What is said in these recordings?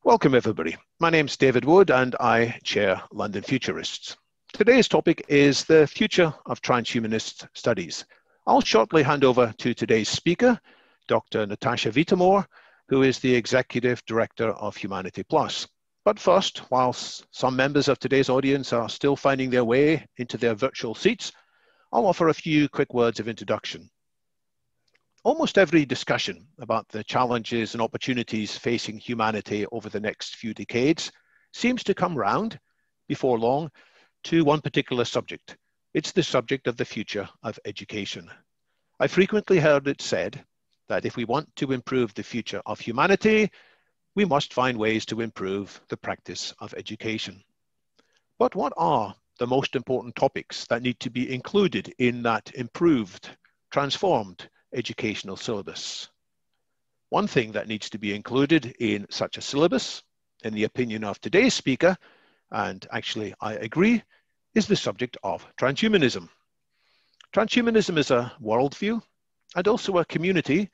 Welcome everybody. My name's David Wood and I chair London Futurists. Today's topic is the future of transhumanist studies. I'll shortly hand over to today's speaker, Dr. Natasha Vita-More, who is the Executive Director of Humanity Plus. But first, whilst some members of today's audience are still finding their way into their virtual seats, I'll offer a few quick words of introduction. Almost every discussion about the challenges and opportunities facing humanity over the next few decades seems to come round, before long, to one particular subject. It's the subject of the future of education. I frequently heard it said that if we want to improve the future of humanity, we must find ways to improve the practice of education. But what are the most important topics that need to be included in that improved, transformed educational syllabus? One thing that needs to be included in such a syllabus, in the opinion of today's speaker, and actually I agree, is the subject of transhumanism. Transhumanism is a worldview and also a community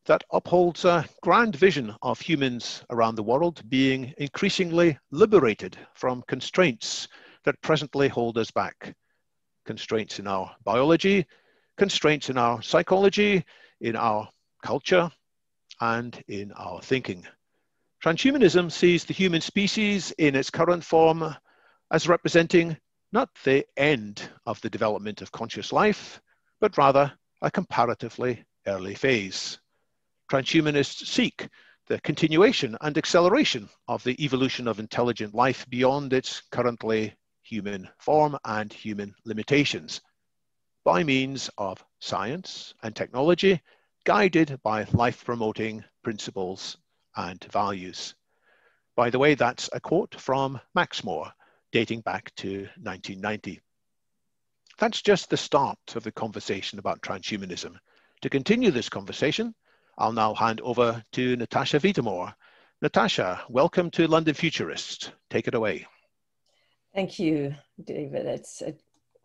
that upholds a grand vision of humans around the world being increasingly liberated from constraints that presently hold us back. Constraints in our biology, constraints in our psychology, in our culture, and in our thinking. Transhumanism sees the human species in its current form as representing not the end of the development of conscious life, but rather a comparatively early phase. Transhumanists seek the continuation and acceleration of the evolution of intelligent life beyond its currently human form and human limitations, by means of science and technology, guided by life-promoting principles and values. By the way, that's a quote from Maxmore, dating back to 1990. That's just the start of the conversation about transhumanism. To continue this conversation, I'll now hand over to Natasha Vita-More. Natasha, welcome to London Futurists. Take it away. Thank you, David. It's a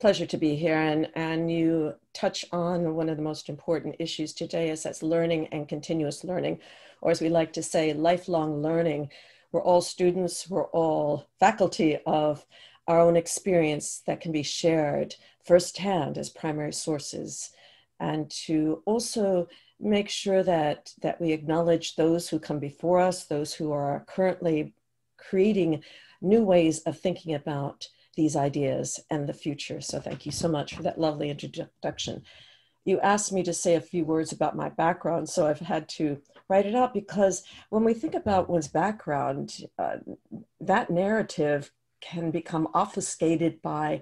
pleasure to be here, and you touch on one of the most important issues today, is that's learning and continuous learning, or as we like to say, lifelong learning. We're all students, we're all faculty of our own experience that can be shared firsthand as primary sources, and to also make sure that we acknowledge those who come before us, those who are currently creating new ways of thinking about these ideas and the future. So thank you so much for that lovely introduction. You asked me to say a few words about my background, so I've had to write it out, because when we think about one's background, that narrative can become obfuscated by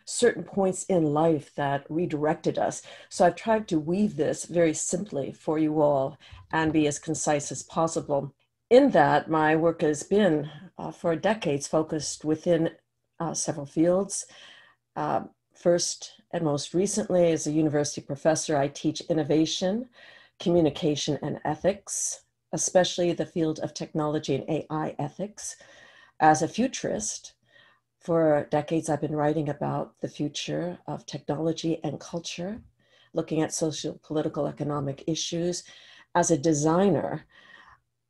certain points in life that redirected us. So I've tried to weave this very simply for you all and be as concise as possible. In that, my work has been for decades focused within several fields. First and most recently, as a university professor, I teach innovation, communication, and ethics, especially the field of technology and AI ethics. As a futurist, for decades, I've been writing about the future of technology and culture, looking at social, political, economic issues. As a designer,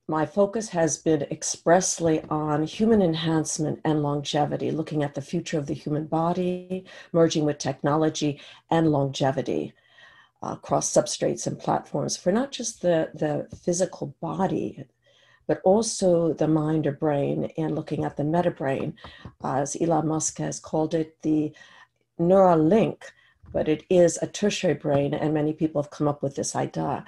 my focus has been expressly on human enhancement and longevity, looking at the future of the human body, merging with technology and longevity across substrates and platforms for not just the physical body, but also the mind or brain, and looking at the meta brain, as Elon Musk has called it, the neural link, but it is a tertiary brain, and many people have come up with this idea,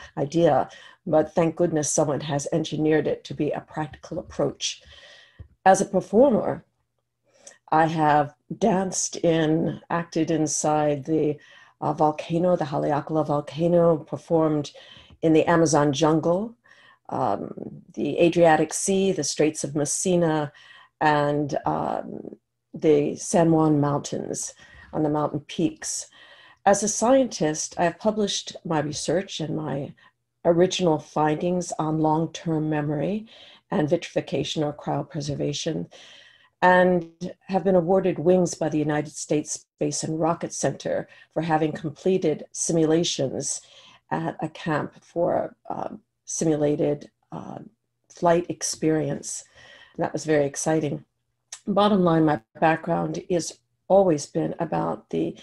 but thank goodness someone has engineered it to be a practical approach. As a performer, I have acted inside the volcano, the Haleakala volcano, performed in the Amazon jungle, the Adriatic Sea, the Straits of Messina, and the San Juan Mountains on the mountain peaks. As a scientist, I have published my research and my original findings on long-term memory and vitrification or cryopreservation, and have been awarded wings by the United States Space and Rocket Center for having completed simulations at a camp for simulated flight experience. That was very exciting. Bottom line, my background is always been about the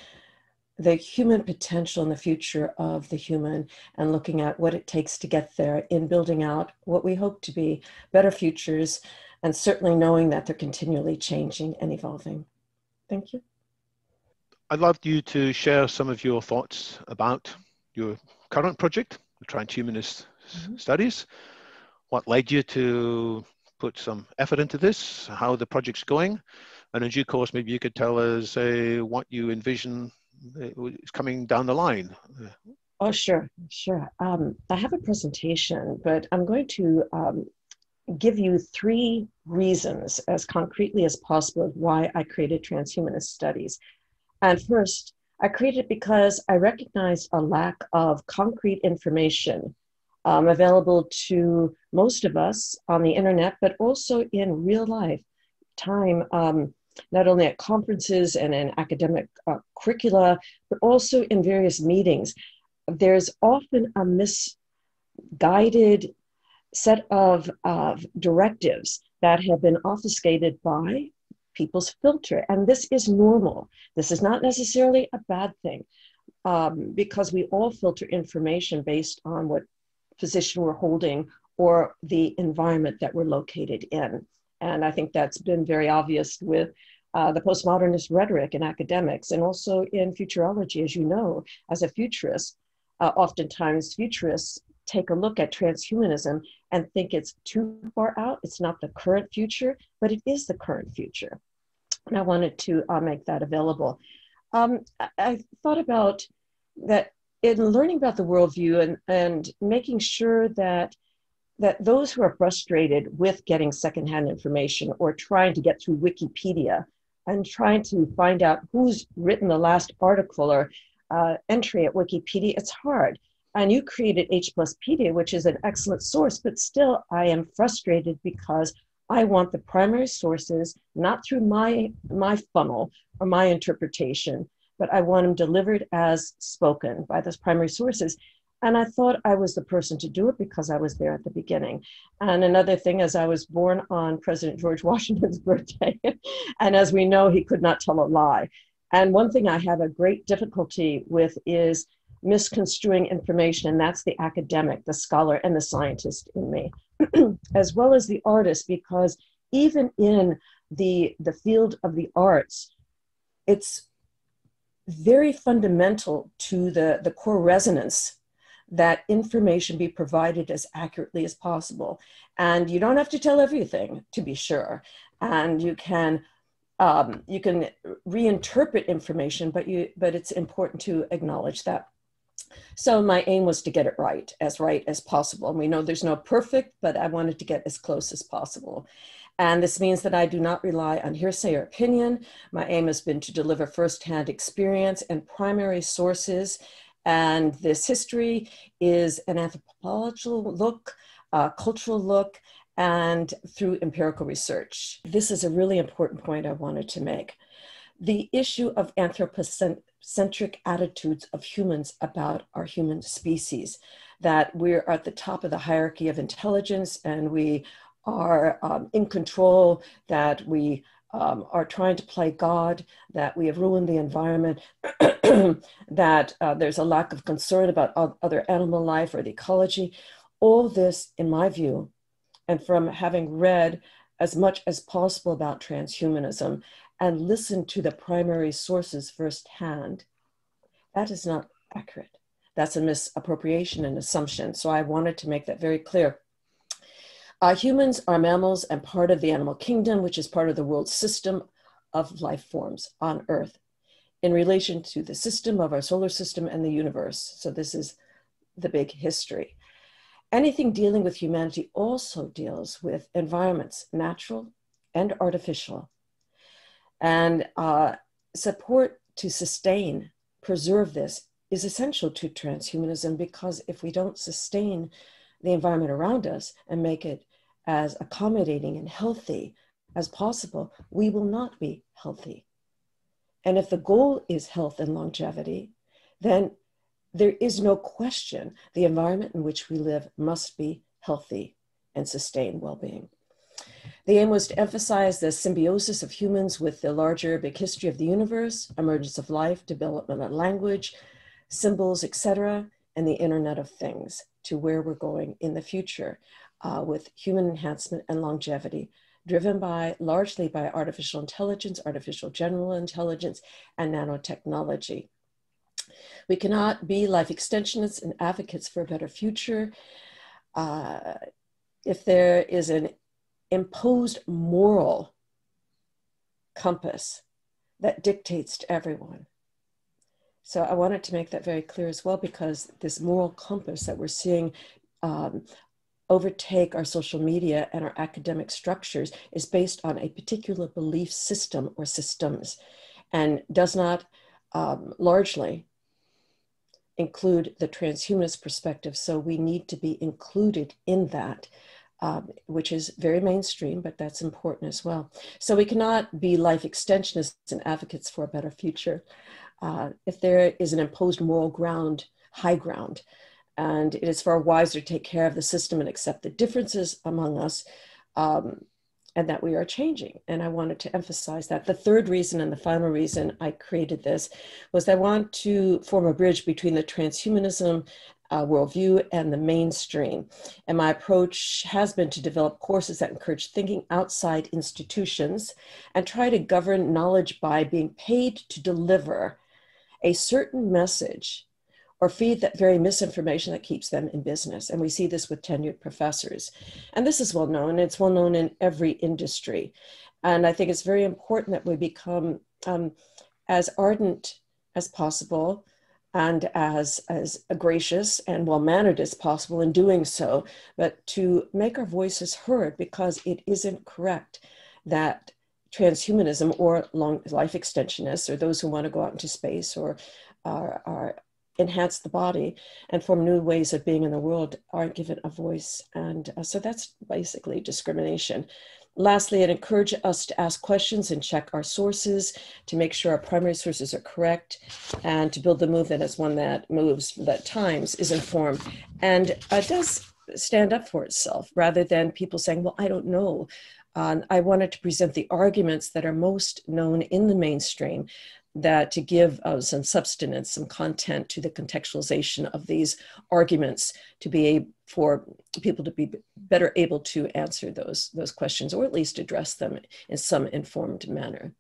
human potential and the future of the human, and looking at what it takes to get there in building out what we hope to be better futures, and certainly knowing that they're continually changing and evolving. Thank you. I'd love you to share some of your thoughts about your current project, the Transhumanist Studies. What led you to put some effort into this, how the project's going, and in due course, maybe you could tell us what you envision is coming down the line. Oh, sure. I have a presentation, but I'm going to give you 3 reasons as concretely as possible why I created Transhumanist Studies. And first, I created it because I recognized a lack of concrete information available to most of us on the internet, but also in real life time, not only at conferences and in academic curricula, but also in various meetings. There's often a misguided set of directives that have been obfuscated by people's filter. And this is normal. This is not necessarily a bad thing, because we all filter information based on what position we're holding or the environment that we're located in. And I think that's been very obvious with the postmodernist rhetoric in academics, and also in futurology. As you know, as a futurist, oftentimes futurists take a look at transhumanism and think it's too far out. It's not the current future, but it is the current future. And I wanted to make that available. I thought about that in learning about the worldview and making sure that those who are frustrated with getting secondhand information or trying to get through Wikipedia and trying to find out who's written the last article or entry at Wikipedia, it's hard. And you created H+pedia, which is an excellent source, but still I am frustrated because I want the primary sources, not through my funnel or my interpretation, but I want them delivered as spoken by those primary sources. And I thought I was the person to do it because I was there at the beginning. And another thing is I was born on President George Washington's birthday. And as we know, he could not tell a lie. And one thing I have a great difficulty with is misconstruing information. And that's the academic, the scholar, and the scientist in me, as well as the artist, because even in the field of the arts, it's very fundamental to the core resonance that information be provided as accurately as possible. And you don't have to tell everything, to be sure. And you can reinterpret information, but it's important to acknowledge that. So my aim was to get it right as possible. And we know there's no perfect, but I wanted to get as close as possible. And this means that I do not rely on hearsay or opinion. My aim has been to deliver firsthand experience and primary sources. And this history is an anthropological look, cultural look, and through empirical research. This is a really important point I wanted to make. The issue of anthropocentric attitudes of humans about our human species, that we're at the top of the hierarchy of intelligence and we are in control, that we are trying to play God, that we have ruined the environment, that there's a lack of concern about other animal life or the ecology. All this, in my view, and from having read as much as possible about transhumanism and listened to the primary sources firsthand, that is not accurate. That's a misappropriation and assumption. So I wanted to make that very clear. Humans are mammals and part of the animal kingdom, which is part of the world system of life forms on Earth in relation to the system of our solar system and the universe. So this is the big history. Anything dealing with humanity also deals with environments, natural and artificial. And support to sustain, preserve this is essential to transhumanism, because if we don't sustain the environment around us and make it as accommodating and healthy as possible, we will not be healthy. And if the goal is health and longevity, then there is no question the environment in which we live must be healthy and sustain well-being. The aim was to emphasize the symbiosis of humans with the larger big history of the universe, emergence of life, development of language, symbols, etc., and the Internet of Things, to where we're going in the future with human enhancement and longevity, driven largely by artificial intelligence, artificial general intelligence, and nanotechnology. We cannot be life extensionists and advocates for a better future if there is an imposed moral compass that dictates to everyone. So I wanted to make that very clear as well, because this moral compass that we're seeing overtake our social media and our academic structures is based on a particular belief system or systems, and does not largely include the transhumanist perspective. So we need to be included in that, which is very mainstream, but that's important as well. So we cannot be life extensionists and advocates for a better future if there is an imposed moral ground, high ground, and it is far wiser to take care of the system and accept the differences among us, and that we are changing. And I wanted to emphasize that. The third reason and the final reason I created this was that I want to form a bridge between the transhumanism worldview and the mainstream. And my approach has been to develop courses that encourage thinking outside institutions and try to govern knowledge by being paid to deliver a certain message or feed that very misinformation that keeps them in business. And we see this with tenured professors. And this is well known. It's well known in every industry. And I think it's very important that we become as ardent as possible and as gracious and well-mannered as possible in doing so, but to make our voices heard, because it isn't correct that transhumanism or life extensionists, or those who want to go out into space or are enhance the body and form new ways of being in the world, aren't given a voice. And so that's basically discrimination. Lastly, it encourages us to ask questions and check our sources to make sure our primary sources are correct, and to build the movement as one that moves, that times is informed and does stand up for itself, rather than people saying, well, I don't know. I wanted to present the arguments that are most known in the mainstream, that to give some substance, some content to the contextualization of these arguments, to be for people to be better able to answer those questions, or at least address them in some informed manner.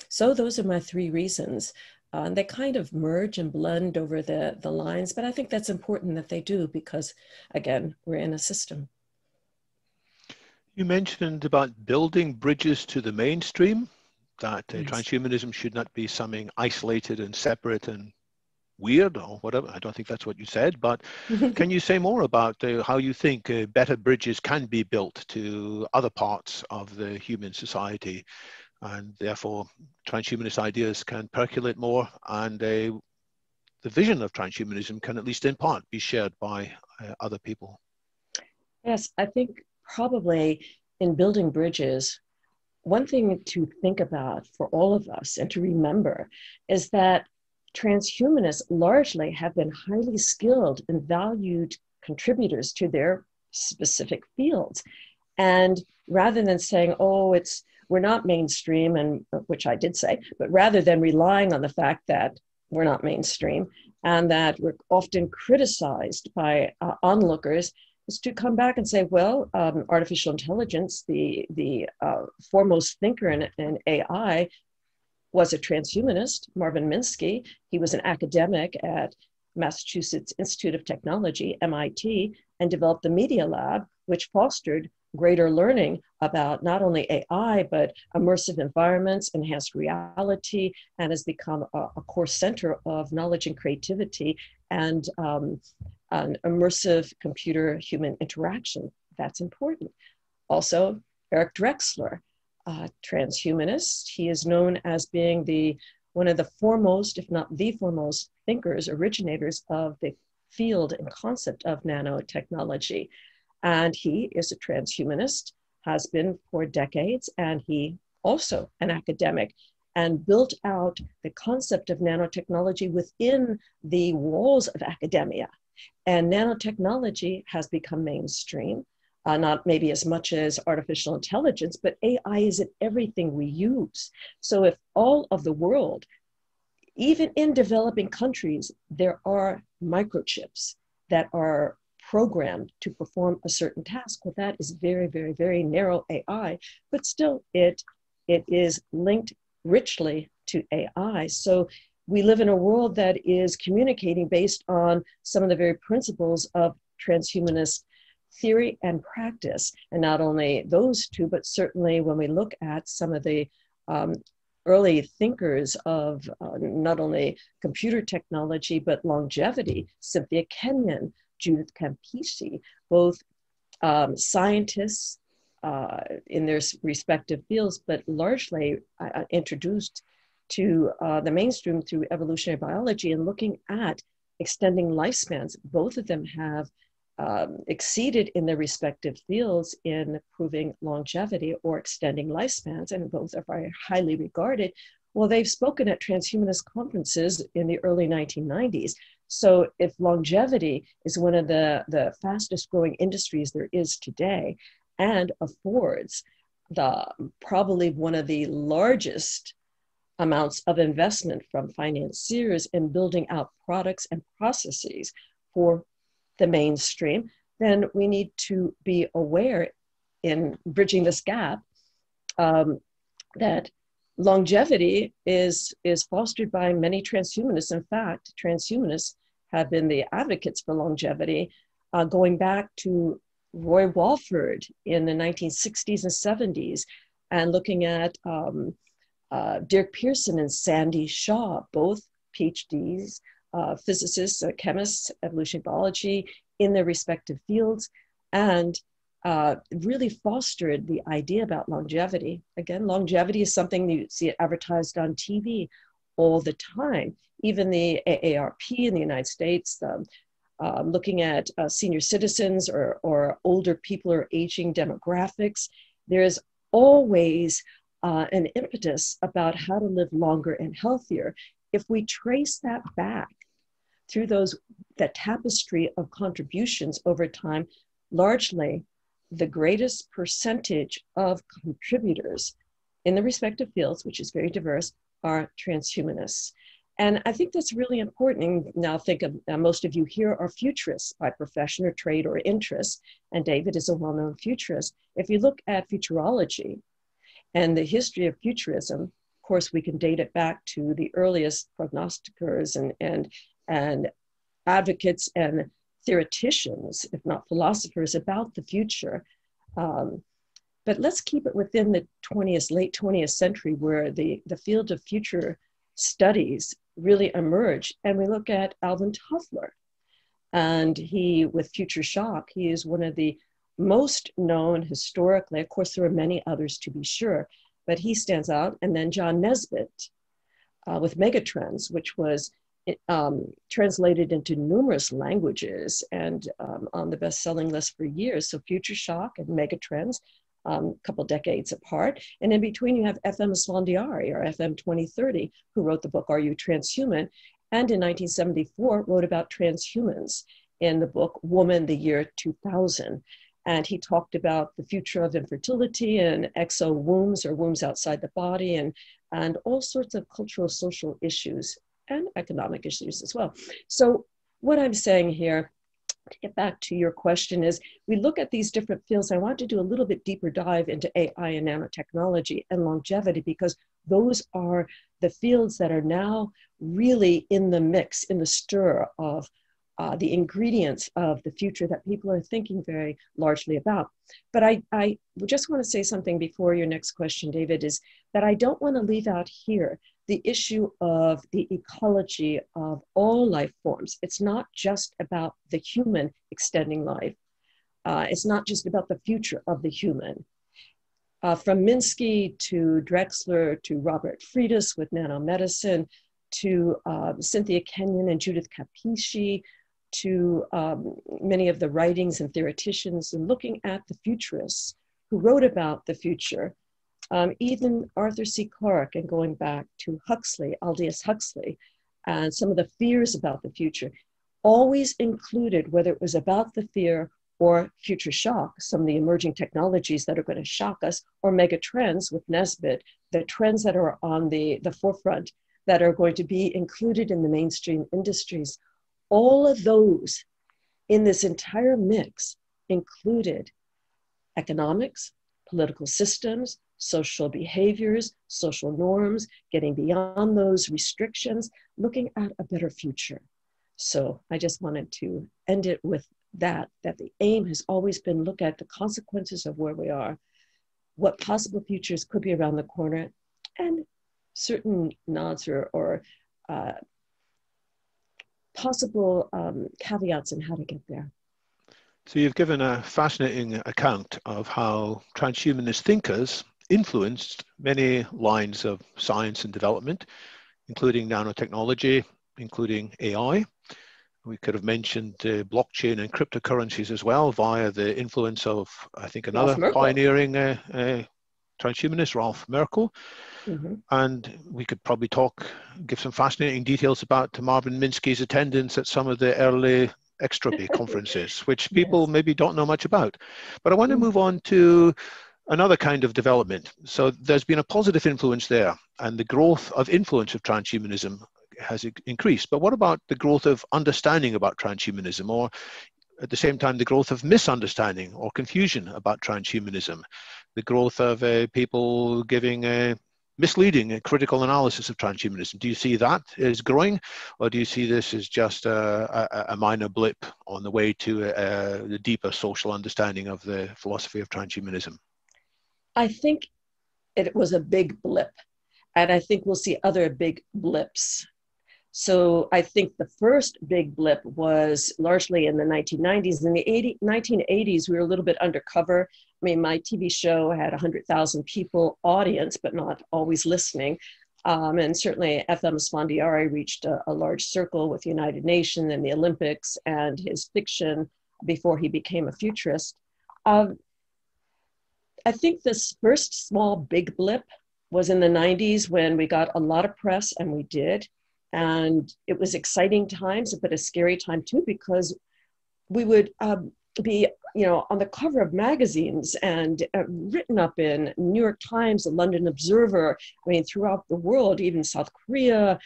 So those are my three reasons. They kind of merge and blend over the lines, but I think that's important that they do, because again, we're in a system. You mentioned about building bridges to the mainstream, that transhumanism should not be something isolated and separate and weird or whatever. I don't think that's what you said, but can you say more about how you think better bridges can be built to other parts of the human society, and therefore transhumanist ideas can percolate more, and the vision of transhumanism can, at least in part, be shared by other people? Yes, I think probably in building bridges, one thing to think about for all of us and to remember is that transhumanists largely have been highly skilled and valued contributors to their specific fields. And rather than saying, oh, we're not mainstream, and which I did say, but rather than relying on the fact that we're not mainstream and that we're often criticized by onlookers, is to come back and say, well, artificial intelligence, the foremost thinker in AI, was a transhumanist, Marvin Minsky. He was an academic at Massachusetts Institute of Technology, MIT, and developed the Media Lab, which fostered greater learning about not only AI, but immersive environments, enhanced reality, and has become a core center of knowledge and creativity and an immersive computer-human interaction. That's important. Also, Eric Drexler, transhumanist. He is known as being one of the foremost, if not the foremost, thinkers, originators of the field and concept of nanotechnology. And he is a transhumanist, has been for decades, and he also an academic, and built out the concept of nanotechnology within the walls of academia. And nanotechnology has become mainstream. not maybe as much as artificial intelligence, but AI is in everything we use. So if all of the world, even in developing countries, there are microchips that are programmed to perform a certain task, well, that is very, very, very narrow AI, but still it is linked richly to AI. So we live in a world that is communicating based on some of the very principles of transhumanist theory and practice. And not only those two, but certainly when we look at some of the early thinkers of not only computer technology, but longevity, Cynthia Kenyon, Judith Campisi, both scientists in their respective fields, but largely introduced to the mainstream through evolutionary biology and looking at extending lifespans. Both of them have exceeded in their respective fields in proving longevity or extending lifespans, and both are very highly regarded. Well, they've spoken at transhumanist conferences in the early 1990s. So if longevity is one of the fastest growing industries there is today and affords probably one of the largest amounts of investment from financiers in building out products and processes for the mainstream, then we need to be aware in bridging this gap that longevity is fostered by many transhumanists. In fact, transhumanists have been the advocates for longevity going back to Roy Walford in the 1960s and 70s, and looking at Dirk Pearson and Sandy Shaw, both PhDs, physicists, chemists, evolutionary biology in their respective fields, and really fostered the idea about longevity. Again, longevity is something you see it advertised on TV all the time. Even the AARP in the United States, looking at senior citizens or older people or aging demographics, there's always an impetus about how to live longer and healthier. If we trace that back through that tapestry of contributions over time, largely the greatest percentage of contributors in the respective fields, which is very diverse, are transhumanists. And I think that's really important. And now think of most of you here are futurists by profession or trade or interest, and David is a well-known futurist. If you look at futurology and the history of futurism, of course, we can date it back to the earliest prognosticators and advocates and theoreticians, if not philosophers, about the future. But let's keep it within the late 20th century, where the field of future studies really emerged. And we look at Alvin Toffler, and he, with Future Shock, he is one of the most known historically. Of course, there are many others to be sure, but he stands out. And then John Nesbitt with Megatrends, which was translated into numerous languages and on the best-selling list for years. So Future Shock and Megatrends, a couple decades apart. And in between, you have FM Esfandiari, or FM 2030, who wrote the book, Are You Transhuman? And in 1974, wrote about transhumans in the book, Woman, the Year 2000. And he talked about the future of infertility and exo wombs, or wombs outside the body, and all sorts of cultural, social issues and economic issues as well. So what I'm saying here, to get back to your question, is we look at these different fields. I want to do a little bit deeper dive into AI and nanotechnology and longevity, because those are the fields that are now really in the mix, in the stir of the ingredients of the future that people are thinking very largely about. But I just want to say something before your next question, David, is that I don't want to leave out here the issue of the ecology of all life forms. It's not just about the human extending life. It's not just about the future of the human. From Minsky to Drexler to Robert Freitas with nanomedicine to Cynthia Kenyon and Judith Capisci, to many of the writings and theoreticians, and looking at the futurists who wrote about the future. Even Arthur C. Clarke, and going back to Huxley, Aldous Huxley, and some of the fears about the future, always included, whether it was about the fear or future shock, some of the emerging technologies that are going to shock us, or mega trends with Nesbitt, the trends that are on the forefront that are going to be included in the mainstream industries. All of those in this entire mix included economics, political systems, social behaviors, social norms, getting beyond those restrictions, looking at a better future. So I just wanted to end it with that the aim has always been look at the consequences of where we are, what possible futures could be around the corner, and certain nods or possible caveats in how to get there. So you've given a fascinating account of how transhumanist thinkers influenced many lines of science and development, including nanotechnology, including AI. We could have mentioned blockchain and cryptocurrencies as well via the influence of, I think, another pioneering transhumanist, Ralph Merkel. Mm-hmm. And we could probably give some fascinating details about Marvin Minsky's attendance at some of the early extropy conferences, which people maybe don't know much about. But I want to move on to another kind of development. So there's been a positive influence there, and the growth of influence of transhumanism has increased. But what about the growth of understanding about transhumanism, or at the same time, the growth of misunderstanding or confusion about transhumanism, the growth of people giving a misleading critical analysis of transhumanism? Do you see that as growing, or do you see this as just a minor blip on the way to the deeper social understanding of the philosophy of transhumanism? I think it was a big blip, and I think we'll see other big blips. So I think the first big blip was largely in the 1990s. In the 1980s, we were a little bit undercover. I mean, my TV show had 100,000 people audience, but not always listening. And certainly FM Sfandiari reached a large circle with the United Nations and the Olympics and his fiction before he became a futurist. I think this first small big blip was in the 90s when we got a lot of press, and we did. And it was exciting times, but a scary time too, because we would be, on the cover of magazines and written up in New York Times, the London Observer, I mean, throughout the world, even South Korea,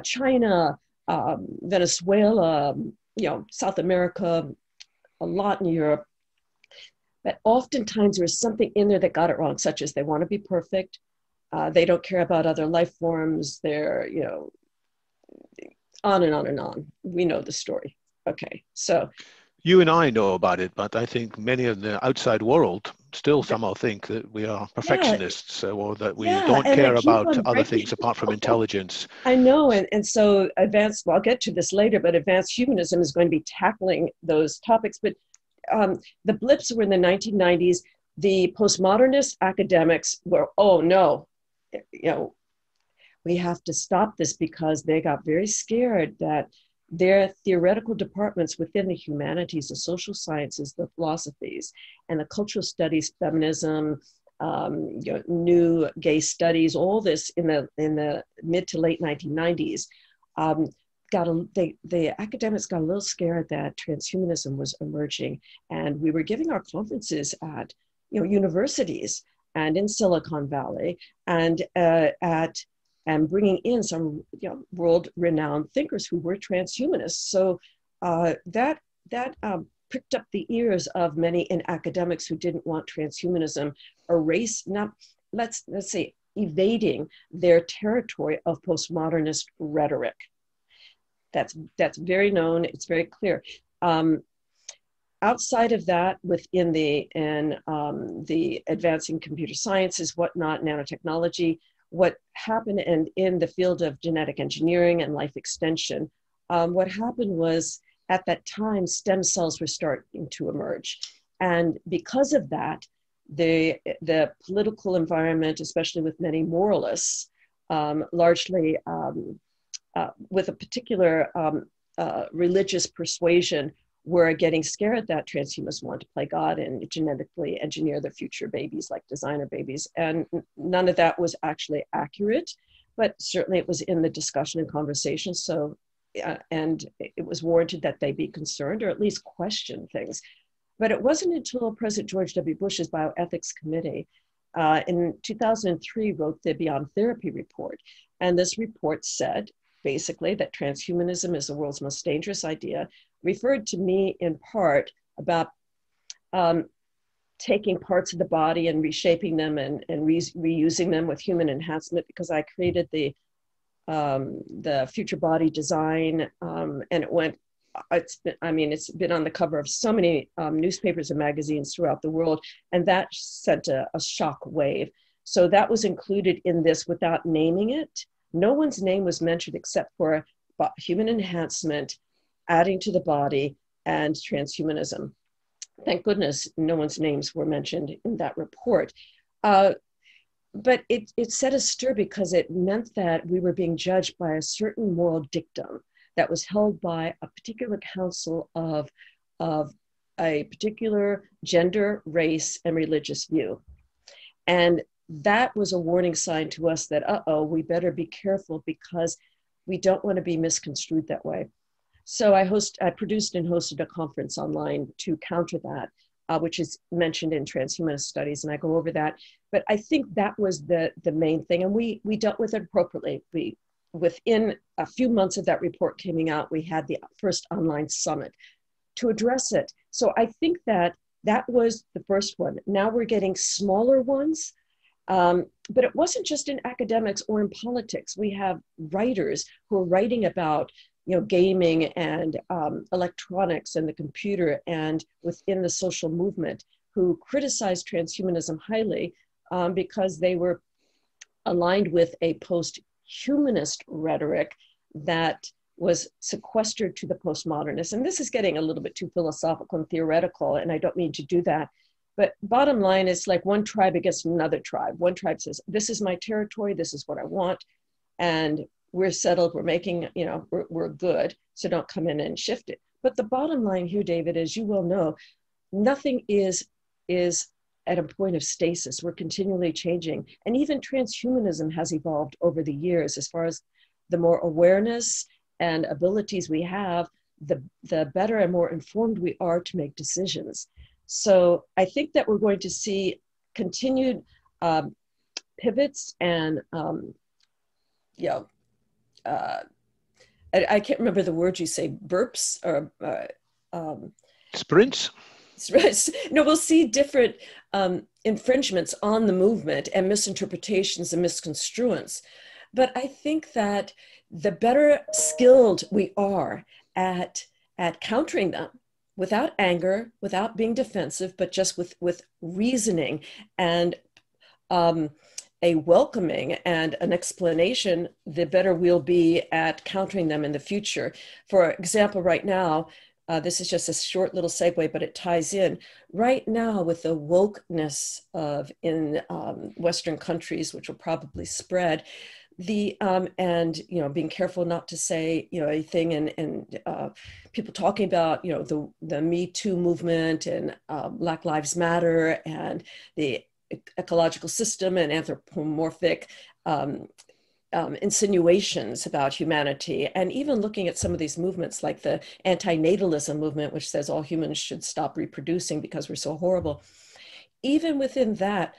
China, Venezuela, South America, a lot in Europe. But oftentimes there was something in there that got it wrong, such as they want to be perfect. They don't care about other life forms. They're, on and on and on. We know the story. Okay, so. You and I know about it, but I think many of the outside world still somehow think that we are perfectionists, or that we don't care about other things apart from intelligence. I know, and so I'll get to this later, but advanced humanism is going to be tackling those topics. But the blips were in the 1990s. The postmodernist academics were, oh no, we have to stop this, because they got very scared that their theoretical departments within the humanities, the social sciences, the philosophies, and the cultural studies, feminism, new gay studies, all this in the mid to late 1990s, the academics got a little scared that transhumanism was emerging, and we were giving our conferences at universities and in Silicon Valley, and and bringing in some world-renowned thinkers who were transhumanists. So that pricked up the ears of many in academics who didn't want transhumanism let's say, evading their territory of postmodernist rhetoric. That's very known. It's very clear. Outside of that, within the advancing computer sciences, whatnot, nanotechnology, what happened, and in the field of genetic engineering and life extension, what happened was, at that time, stem cells were starting to emerge. And because of that, the political environment, especially with many moralists, largely with a particular religious persuasion, were getting scared that transhumanists want to play God and genetically engineer their future babies like designer babies. And none of that was actually accurate, but certainly it was in the discussion and conversation. So, and it was warranted that they be concerned or at least question things. But it wasn't until President George W. Bush's Bioethics Committee in 2003 wrote the Beyond Therapy report. And this report said, basically, that transhumanism is the world's most dangerous idea, referred to me in part about taking parts of the body and reshaping them and reusing them with human enhancement, because I created the future body design, and it went, it's been on the cover of so many newspapers and magazines throughout the world, and that sent a shock wave. So that was included in this without naming it. No one's name was mentioned except for human enhancement, adding to the body, and transhumanism. Thank goodness no one's names were mentioned in that report. But it set a stir because it meant that we were being judged by a certain moral dictum that was held by a particular council of a particular gender, race, and religious view. And that was a warning sign to us that, uh-oh, we better be careful because we don't want to be misconstrued that way. So I produced and hosted a conference online to counter that, which is mentioned in Transhumanist Studies, and I go over that. But I think that was the main thing, and we dealt with it appropriately. Within a few months of that report coming out, we had the first online summit to address it. So I think that was the first one. Now we're getting smaller ones, but it wasn't just in academics or in politics. We have writers who are writing about gaming and electronics and the computer and within the social movement who criticized transhumanism highly because they were aligned with a post-humanist rhetoric that was sequestered to the postmodernists. And this is getting a little bit too philosophical and theoretical, and I don't mean to do that. But bottom line is like one tribe against another tribe. One tribe says, this is my territory, this is what I want, and we're settled, we're making, we're good, so don't come in and shift it. But the bottom line here, David, as you well know, nothing is at a point of stasis. We're continually changing. And even transhumanism has evolved over the years. As far as the more awareness and abilities we have, the better and more informed we are to make decisions. So I think that we're going to see continued pivots and I can't remember the word you say, burps or sprints. No, we'll see different infringements on the movement and misinterpretations and misconstruence. But I think that the better skilled we are at countering them without anger, without being defensive, but just with reasoning and a welcoming and an explanation, the better we'll be at countering them in the future. For example, right now, this is just a short little segue, but it ties in. Right now, with the wokeness in Western countries, which will probably spread, and being careful not to say anything, and people talking about the Me Too movement and Black Lives Matter and the ecological system and anthropomorphic insinuations about humanity, and even looking at some of these movements like the anti-natalism movement, which says all humans should stop reproducing because we're so horrible. Even within that,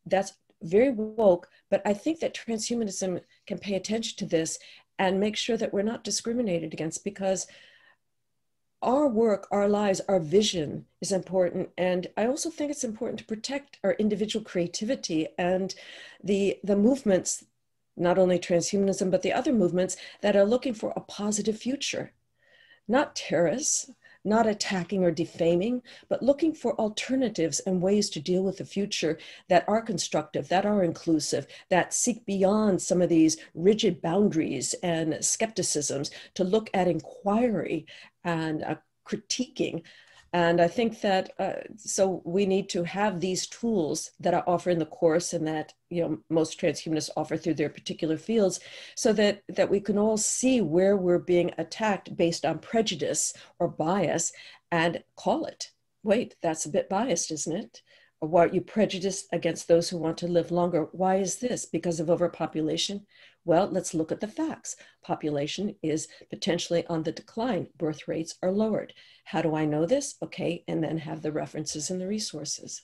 that's very woke, but I think that transhumanism can pay attention to this and make sure that we're not discriminated against, because our work, our lives, our vision is important. And I also think it's important to protect our individual creativity and the movements, not only transhumanism, but the other movements that are looking for a positive future. Not terrorists, not attacking or defaming, but looking for alternatives and ways to deal with the future that are constructive, that are inclusive, that seek beyond some of these rigid boundaries and skepticisms to look at inquiry and critiquing. And I think that, so we need to have these tools that I offer in the course and that most transhumanists offer through their particular fields, so that we can all see where we're being attacked based on prejudice or bias and call it. Wait, that's a bit biased, isn't it? why are you prejudiced against those who want to live longer? Why is this? Because of overpopulation? Well, let's look at the facts. Population is potentially on the decline. Birth rates are lowered. How do I know this? Okay, and then have the references and the resources.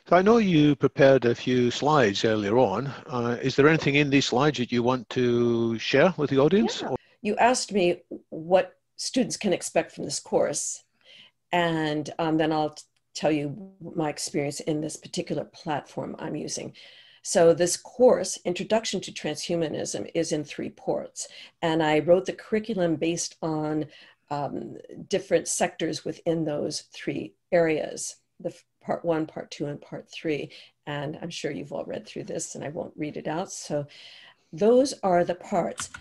So I know you prepared a few slides earlier on. Is there anything in these slides that you want to share with the audience? Yeah. You asked me what students can expect from this course, and then I'll tell you my experience in this particular platform I'm using. So this course, Introduction to Transhumanism, is in 3 parts. And I wrote the curriculum based on different sectors within those 3 areas, the part 1, part 2, and part 3. And I'm sure you've all read through this and I won't read it out. So those are the parts.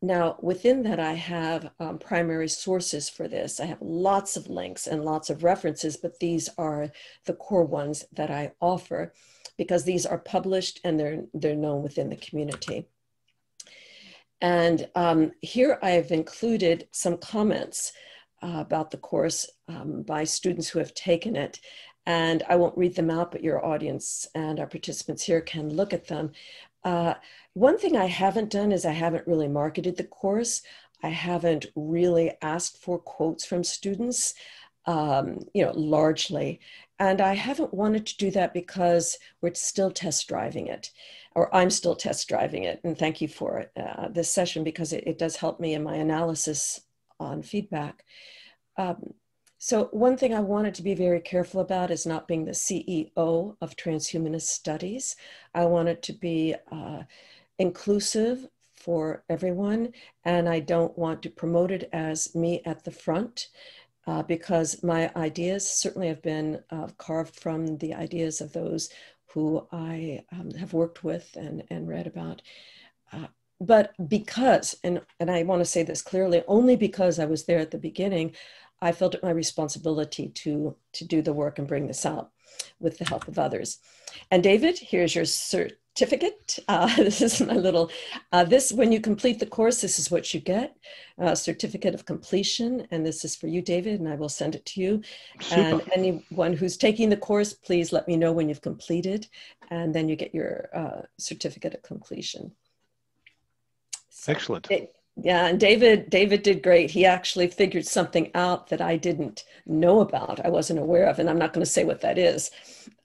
Now, within that, I have primary sources for this. I have lots of links and lots of references, but these are the core ones that I offer because these are published and they're known within the community. And here I've included some comments about the course by students who have taken it. And I won't read them out, but your audience and our participants here can look at them. One thing I haven't done is I haven't really marketed the course. I haven't really asked for quotes from students, largely. And I haven't wanted to do that because we're still test driving it, or I'm still test driving it. And thank you for this session because it does help me in my analysis on feedback. So one thing I wanted to be very careful about is not being the CEO of Transhumanist Studies. I want it to be inclusive for everyone, and I don't want to promote it as me at the front because my ideas certainly have been carved from the ideas of those who I have worked with and read about. But because, and I want to say this clearly, only because I was there at the beginning, I felt it my responsibility to do the work and bring this out with the help of others. And David, here's your certificate. This is my little, when you complete the course, this is what you get, a certificate of completion. And this is for you, David, and I will send it to you. Super. And anyone who's taking the course, please let me know when you've completed, and then you get your certificate of completion. So, excellent. Yeah, and David did great. He actually figured something out that I didn't know about, I wasn't aware of, and I'm not going to say what that is.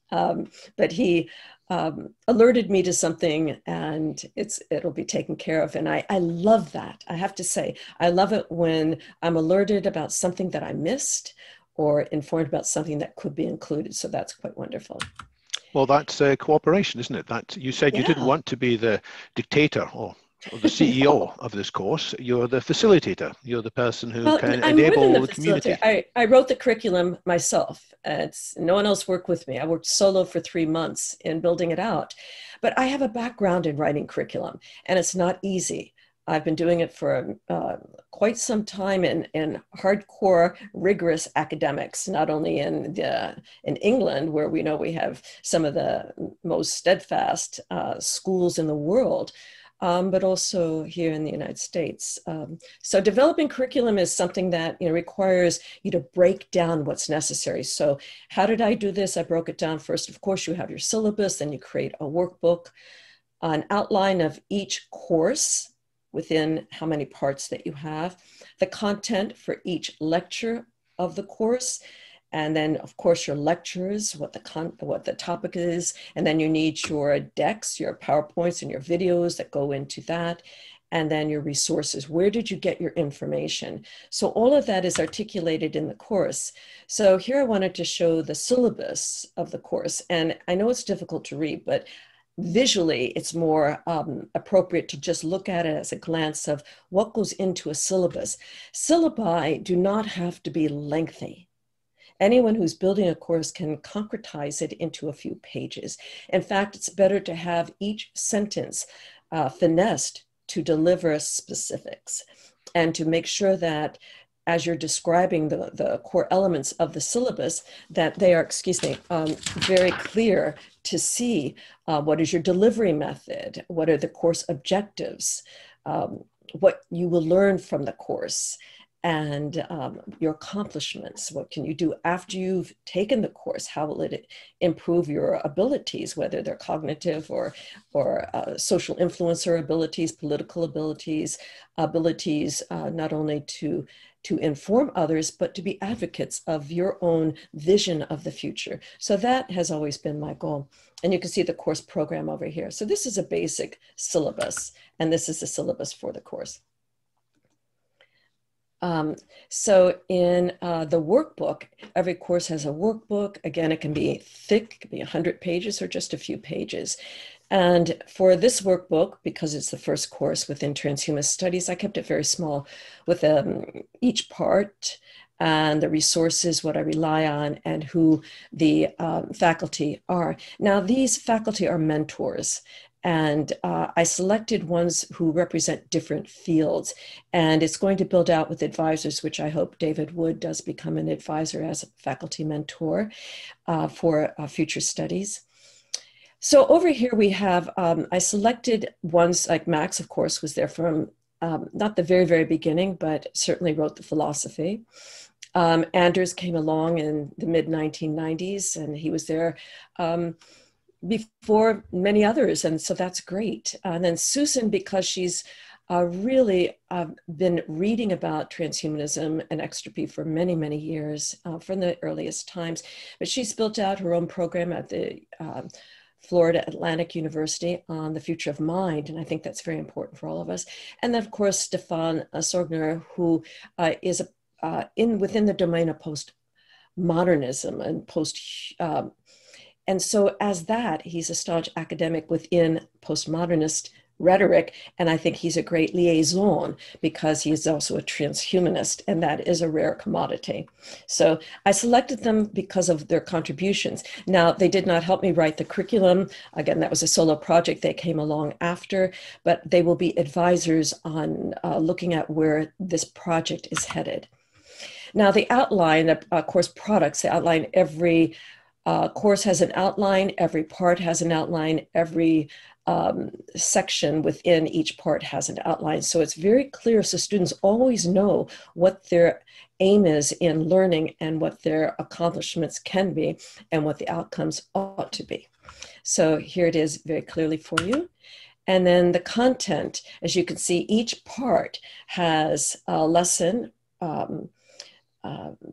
But he alerted me to something, and it'll be taken care of. And I love that. I have to say, I love it when I'm alerted about something that I missed or informed about something that could be included. So that's quite wonderful. Well, that's cooperation, isn't it? That you said you didn't want to be the dictator or the CEO no. of this course. You're the facilitator. You're the person who can I'm enable more than the community. I wrote the curriculum myself. No one else worked with me. I worked solo for 3 months in building it out. But I have a background in writing curriculum, and it's not easy. I've been doing it for quite some time in hardcore, rigorous academics, not only in England, where we know we have some of the most steadfast schools in the world, but also here in the United States. So developing curriculum is something that requires you to break down what's necessary. So how did I do this? I broke it down. First, of course, you have your syllabus, then you create a workbook, an outline of each course within how many parts that you have, the content for each lecture of the course, and then, of course, your lectures, what the topic is, and then you need your decks, your PowerPoints, and your videos that go into that, and then your resources. Where did you get your information? So all of that is articulated in the course. So here I wanted to show the syllabus of the course, and I know it's difficult to read, but visually, it's more appropriate to just look at it as a glance of what goes into a syllabus. Syllabi do not have to be lengthy. Anyone who's building a course can concretize it into a few pages. In fact, it's better to have each sentence finessed to deliver specifics and to make sure that as you're describing the core elements of the syllabus, that they are, very clear to see what is your delivery method, what are the course objectives, what you will learn from the course, and your accomplishments. What can you do after you've taken the course? How will it improve your abilities, whether they're cognitive or social influencer abilities, political abilities, not only to inform others, but to be advocates of your own vision of the future. So that has always been my goal. And you can see the course program over here. So this is a basic syllabus, and this is the syllabus for the course. So in the workbook, every course has a workbook. Again, it can be thick, it can be 100 pages or just a few pages. And for this workbook, because it's the first course within Transhumanist Studies, I kept it very small with each part and the resources, what I rely on, and who the faculty are. Now, these faculty are mentors. And I selected ones who represent different fields. And it's going to build out with advisors, which I hope David Wood does become an advisor as a faculty mentor for future studies. So over here we have, I selected ones like Max, of course, was there from not the very, very beginning, but certainly wrote the philosophy. Anders came along in the mid-1990s, and he was there before many others, and so that's great. And then Susan, because she's really been reading about transhumanism and extropy for many, many years, from the earliest times, but she's built out her own program at the Florida Atlantic University on the future of mind, and I think that's very important for all of us. And then, of course, Stefan Sorgner, who is within the domain of postmodernism and and so as that, he's a staunch academic within postmodernist rhetoric, and I think he's a great liaison because he's also a transhumanist, and that is a rare commodity. So I selected them because of their contributions. Now, they did not help me write the curriculum. Again, that was a solo project. They came along after, but they will be advisors on looking at where this project is headed. Now, the outline, course products, they outline every course has an outline, every part has an outline, every section within each part has an outline. So it's very clear, so students always know what their aim is in learning and what their accomplishments can be and what the outcomes ought to be. So here it is very clearly for you. And then the content, as you can see, each part has a lesson,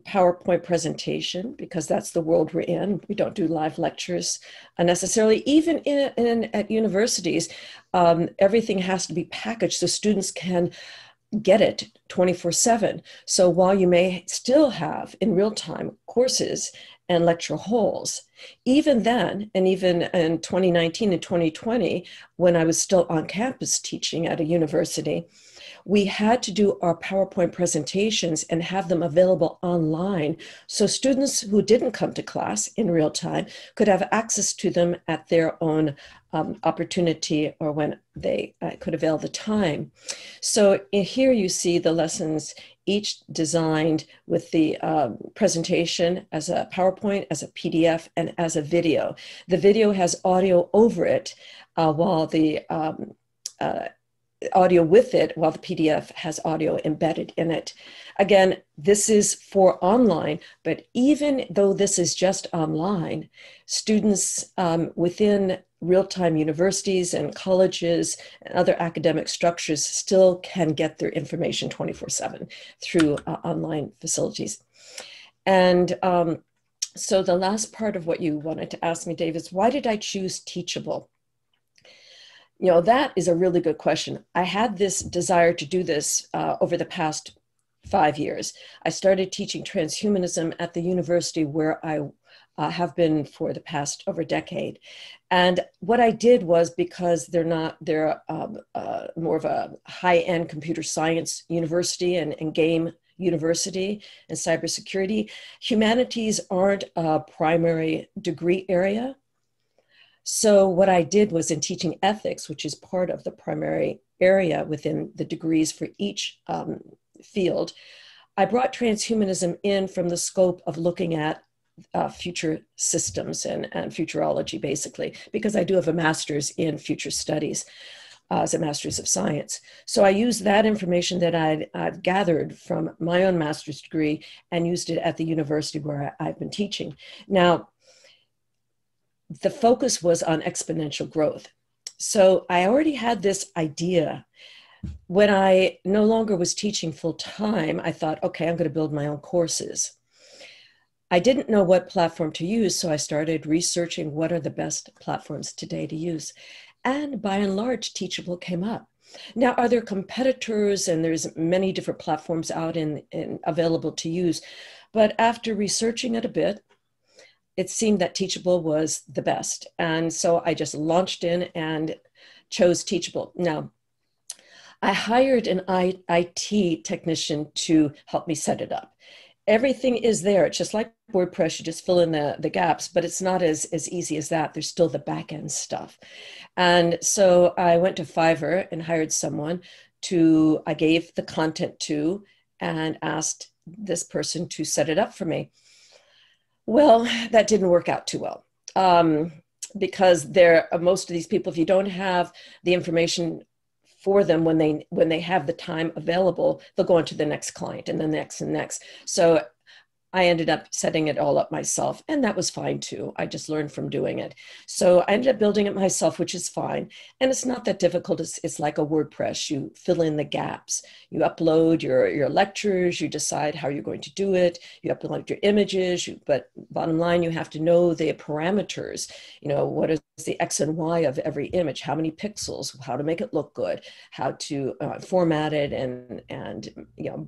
PowerPoint presentation, because that's the world we're in. We don't do live lectures necessarily. Even at universities, everything has to be packaged so students can get it 24/7. So while you may still have in real time courses and lecture halls, even then, and even in 2019 and 2020, when I was still on campus teaching at a university, we had to do our PowerPoint presentations and have them available online. So students who didn't come to class in real time could have access to them at their own opportunity or when they could avail the time. So here you see the lessons, each designed with the presentation as a PowerPoint, as a PDF, and as a video. The video has audio over it while the audio with it, while the PDF has audio embedded in it. Again, this is for online, but even though this is just online, students within real-time universities and colleges and other academic structures still can get their information 24/7 through online facilities. And so the last part of what you wanted to ask me, Dave, is why did I choose Teachable? You know, that is a really good question. I had this desire to do this over the past 5 years. I started teaching transhumanism at the university where I have been for the past over a decade. And what I did was, because they're more of a high-end computer science university and game university and cybersecurity, humanities aren't a primary degree area. So what I did was, in teaching ethics, which is part of the primary area within the degrees for each field, I brought transhumanism in from the scope of looking at future systems and futurology, basically, because I do have a master's in future studies. as a Master's of Science. So I used that information that I've gathered from my own master's degree and used it at the university where I've been teaching. Now, the focus was on exponential growth. So I already had this idea. When I no longer was teaching full time, I thought, okay, I'm going to build my own courses. I didn't know what platform to use, so I started researching what are the best platforms today to use. And by and large, Teachable came up. Now, are there competitors? And there's many different platforms out and available to use. But after researching it a bit, it seemed that Teachable was the best. And so I just launched in and chose Teachable. Now, I hired an IT technician to help me set it up. Everything is there. It's just like WordPress. You just fill in the gaps, but it's not as easy as that. There's still the back end stuff. And so I went to Fiverr and hired someone I gave the content to and asked this person to set it up for me. Well, that didn't work out too well. Because most of these people, if you don't have the information for them when they have the time available, they'll go on to the next client and the next and next. So I ended up setting it all up myself, and that was fine too. I just learned from doing it. So I ended up building it myself, which is fine. And it's not that difficult. It's like a WordPress. You fill in the gaps. You upload your lectures. You decide how you're going to do it. You upload your images. But bottom line, you have to know the parameters. What is the X and Y of every image? How many pixels? How to make it look good? How to format it and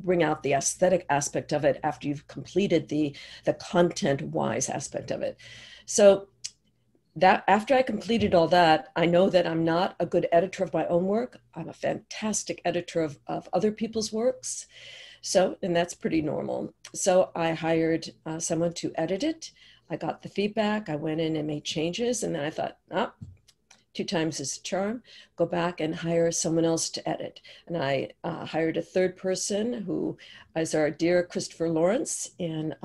bring out the aesthetic aspect of it after you've completed the content-wise aspect of it. So that after I completed all that, I know that I'm not a good editor of my own work. I'm a fantastic editor of other people's works. And that's pretty normal. So I hired someone to edit it. I got the feedback. I went in and made changes. And then I thought, 2 times is a charm, go back and hire someone else to edit. And I hired a third person who is our dear Christopher Lawrence in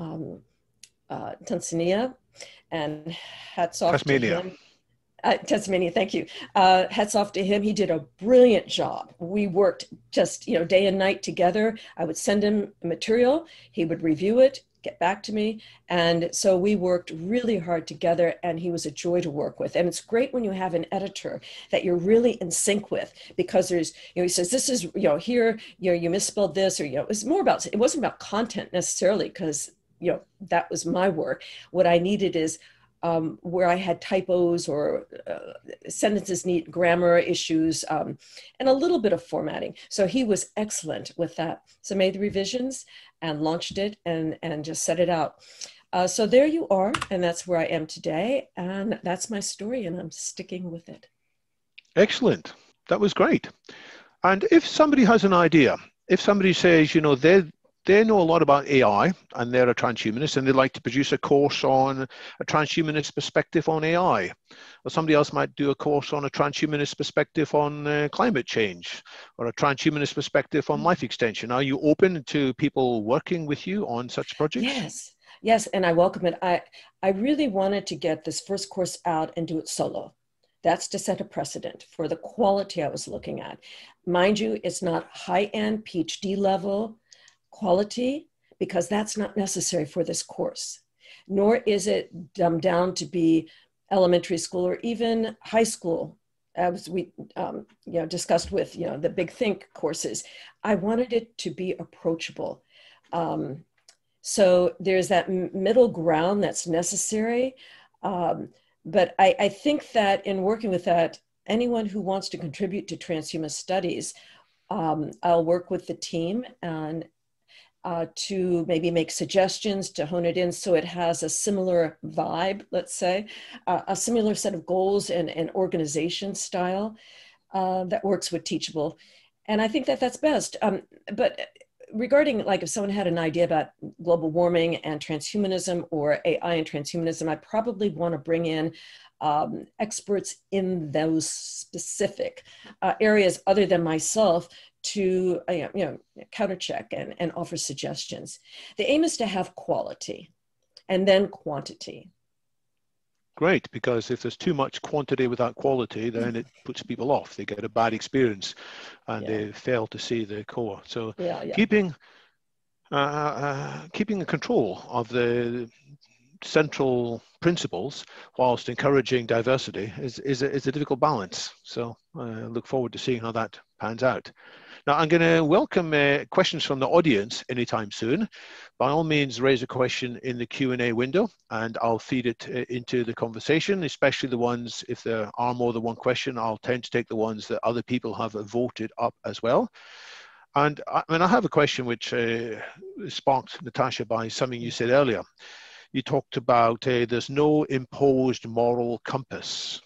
Tanzania. And hats off to him. Tasmania, thank you. Hats off to him. He did a brilliant job. We worked just day and night together. I would send him material. He would review it, get back to me. And so we worked really hard together, and he was a joy to work with. And it's great when you have an editor that you're really in sync with, because there's, he says, this is, here, you misspelled this, or, it wasn't about content necessarily, because, that was my work. What I needed is where I had typos or sentences need grammar issues, and a little bit of formatting. So he was excellent with that. So made the revisions and launched it and just set it out. So there you are, and that's where I am today. And that's my story, and I'm sticking with it. Excellent. That was great. And if somebody has an idea, if somebody says, they know a lot about AI and they're a transhumanist and they'd like to produce a course on a transhumanist perspective on AI, or somebody else might do a course on a transhumanist perspective on climate change, or a transhumanist perspective on life extension. Are you open to people working with you on such projects? Yes, and I welcome it. I really wanted to get this first course out and do it solo. That's to set a precedent for the quality I was looking at. Mind you, it's not high-end PhD level quality, because that's not necessary for this course, nor is it dumbed down to be elementary school or even high school, as we discussed with the Big Think courses. I wanted it to be approachable. So there's that middle ground that's necessary. But I think that in working with that, anyone who wants to contribute to transhumanist studies, I'll work with the team and to maybe make suggestions to hone it in so it has a similar vibe, let's say, a similar set of goals and organization style that works with Teachable. And I think that that's best. But regarding, like, if someone had an idea about global warming and transhumanism, or AI and transhumanism, I probably want to bring in experts in those specific areas other than myself to countercheck and offer suggestions. The aim is to have quality and then quantity. great, because if there's too much quantity without quality, then it puts people off. They get a bad experience and they fail to see the core. So keeping keeping control of the central principles whilst encouraging diversity is a difficult balance. So I look forward to seeing how that pans out. Now, I'm going to welcome questions from the audience anytime soon. By all means, raise a question in the Q&A window and I'll feed it into the conversation, especially the ones, if there are more than one question, I'll tend to take the ones that other people have voted up as well. And I have a question which sparked, Natasha, by something you said earlier. You talked about there's no imposed moral compass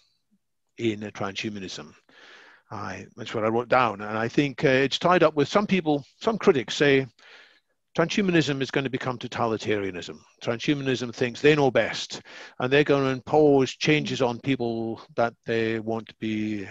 in transhumanism. That's what I wrote down. And I think it's tied up with some people, some critics say transhumanism is going to become totalitarianism. Transhumanism thinks they know best and they're going to impose changes on people that they won't be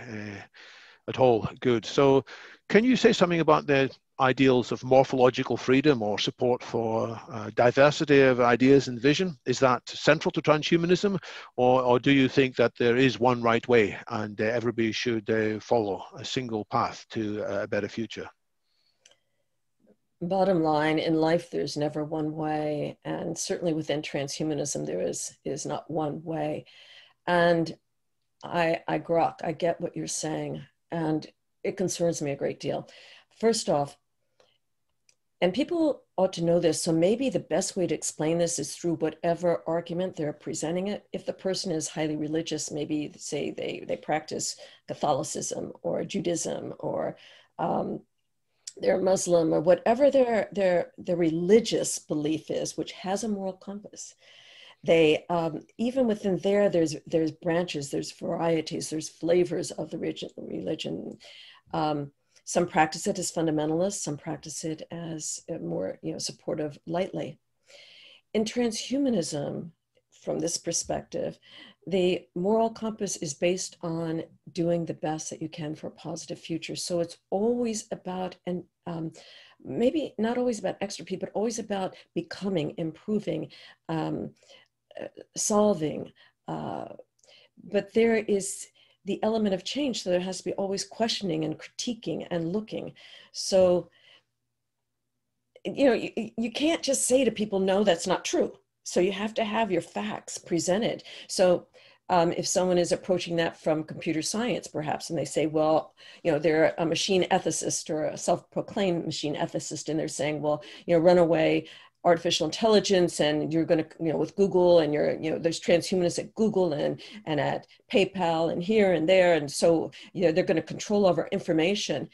at all good. So can you say something about the ideals of morphological freedom or support for diversity of ideas and vision? Is that central to transhumanism, or do you think that there is one right way and everybody should follow a single path to a better future? Bottom line, in life, there's never one way. And certainly within transhumanism, there is not one way. And I grok, I get what you're saying, and it concerns me a great deal. First off, and people ought to know this, so maybe the best way to explain this is through whatever argument they're presenting it. If the person is highly religious, maybe say they practice Catholicism or Judaism, or they're Muslim, or whatever their religious belief is, which has a moral compass. They, even within there's branches, there's varieties, there's flavors of the religion. Some practice it as fundamentalists, some practice it as more, supportive lightly. In transhumanism, from this perspective, the moral compass is based on doing the best that you can for a positive future. So it's always about, and maybe not always about extra, but always about becoming, improving, solving. But there is the element of change, so there has to be always questioning and critiquing and looking. So, you can't just say to people, no, that's not true. So you have to have your facts presented. So if someone is approaching that from computer science, perhaps, and they say, well, they're a machine ethicist or a self-proclaimed machine ethicist, and they're saying, well, run away artificial intelligence, and you're going to, with Google, and there's transhumanists at Google and at PayPal and here and there. And so, they're going to control over information.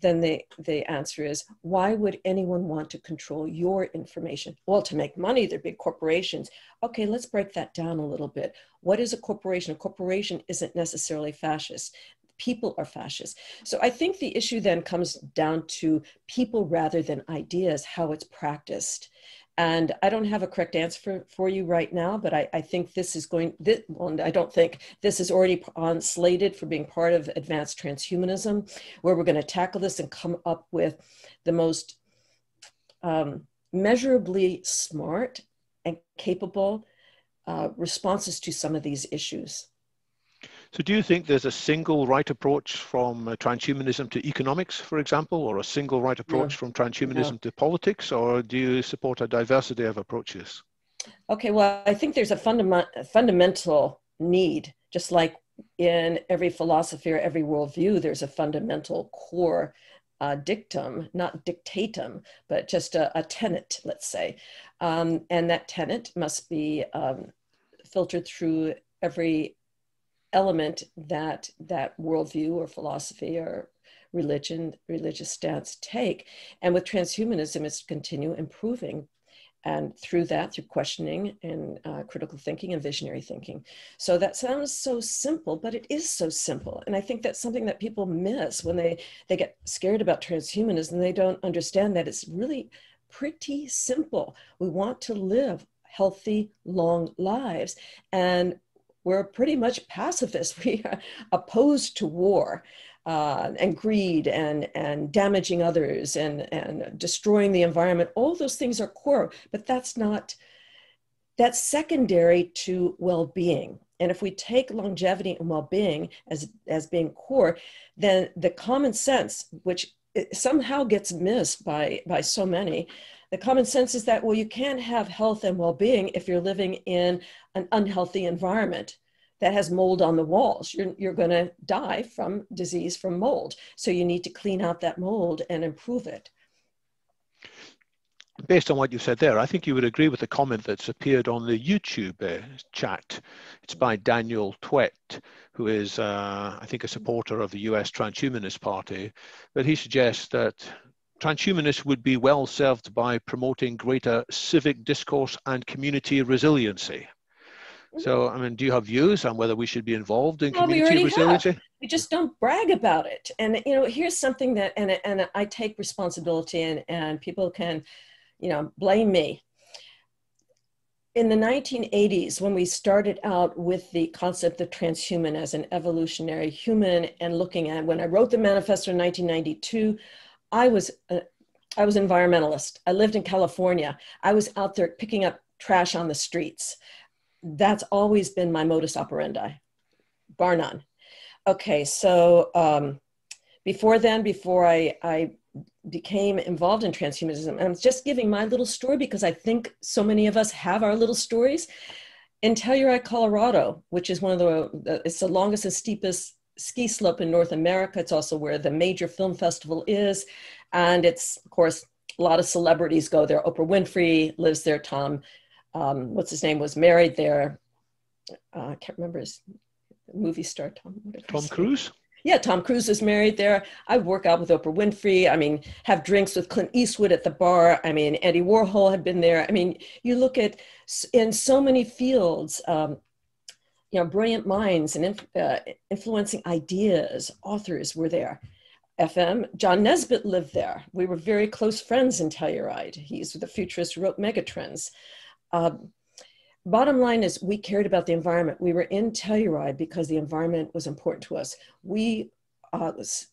Then the answer is, why would anyone want to control your information? Well, to make money, they're big corporations. Okay, let's break that down a little bit. What is a corporation? A corporation isn't necessarily fascist. People are fascist. So I think the issue then comes down to people rather than ideas, how it's practiced. And I don't have a correct answer for you right now, but I think this is I don't think this is already slated for being part of advanced transhumanism, where we're going to tackle this and come up with the most measurably smart and capable responses to some of these issues. So do you think there's a single right approach from transhumanism to economics, for example, or a single right approach from transhumanism to politics, or do you support a diversity of approaches? Okay, well, I think there's a fundamental need, just like in every philosophy or every worldview, there's a fundamental core dictum, not dictatum, but just a tenet, let's say. And that tenet must be filtered through every element that worldview or philosophy or religious stance take. And with transhumanism, it's to continue improving. And through questioning and critical thinking and visionary thinking. So that sounds so simple, but it is so simple. And I think that's something that people miss when they get scared about transhumanism. They don't understand that it's really pretty simple. We want to live healthy, long lives. And we're pretty much pacifists. We are opposed to war and greed and damaging others and destroying the environment. All those things are core, but that's secondary to well-being. And if we take longevity and well-being as being core, then the common sense, which somehow gets missed by so many, the common sense is that, well, you can't have health and well-being if you're living in an unhealthy environment that has mold on the walls. You're going to die from disease from mold. So you need to clean out that mold and improve it. Based on what you said there, I think you would agree with the comment that's appeared on the YouTube chat. It's by Daniel Twett, who is, I think, a supporter of the US Transhumanist Party. But he suggests that transhumanists would be well served by promoting greater civic discourse and community resiliency. So, I mean, do you have views on whether we should be involved in community resiliency? Have. We just don't brag about it. And, you know, here's something that, and I take responsibility, and people can, you know, blame me. In the 1980s, when we started out with the concept of transhuman as an evolutionary human, and looking at, when I wrote the manifesto in 1992, I was an environmentalist. I lived in California. I was out there picking up trash on the streets. That's always been my modus operandi, bar none. Okay, so before I became involved in transhumanism, and I'm just giving my little story because I think so many of us have our little stories. In Telluride, Colorado, which is one of it's the longest and steepest ski slope in North America. It's also where the major film festival is. And it's, of course, a lot of celebrities go there. Oprah Winfrey lives there. Tom, what's his name, was married there. I can't remember his movie star, Tom Cruise? Yeah, Tom Cruise is married there. I work out with Oprah Winfrey. I mean, have drinks with Clint Eastwood at the bar. I mean, Andy Warhol had been there. I mean, you look at, in so many fields, you know, brilliant minds and influencing ideas, authors were there. FM, John Nesbitt lived there. We were very close friends in Telluride. He's the futurist who wrote Megatrends. Bottom line is, we cared about the environment. We were in Telluride because the environment was important to us. We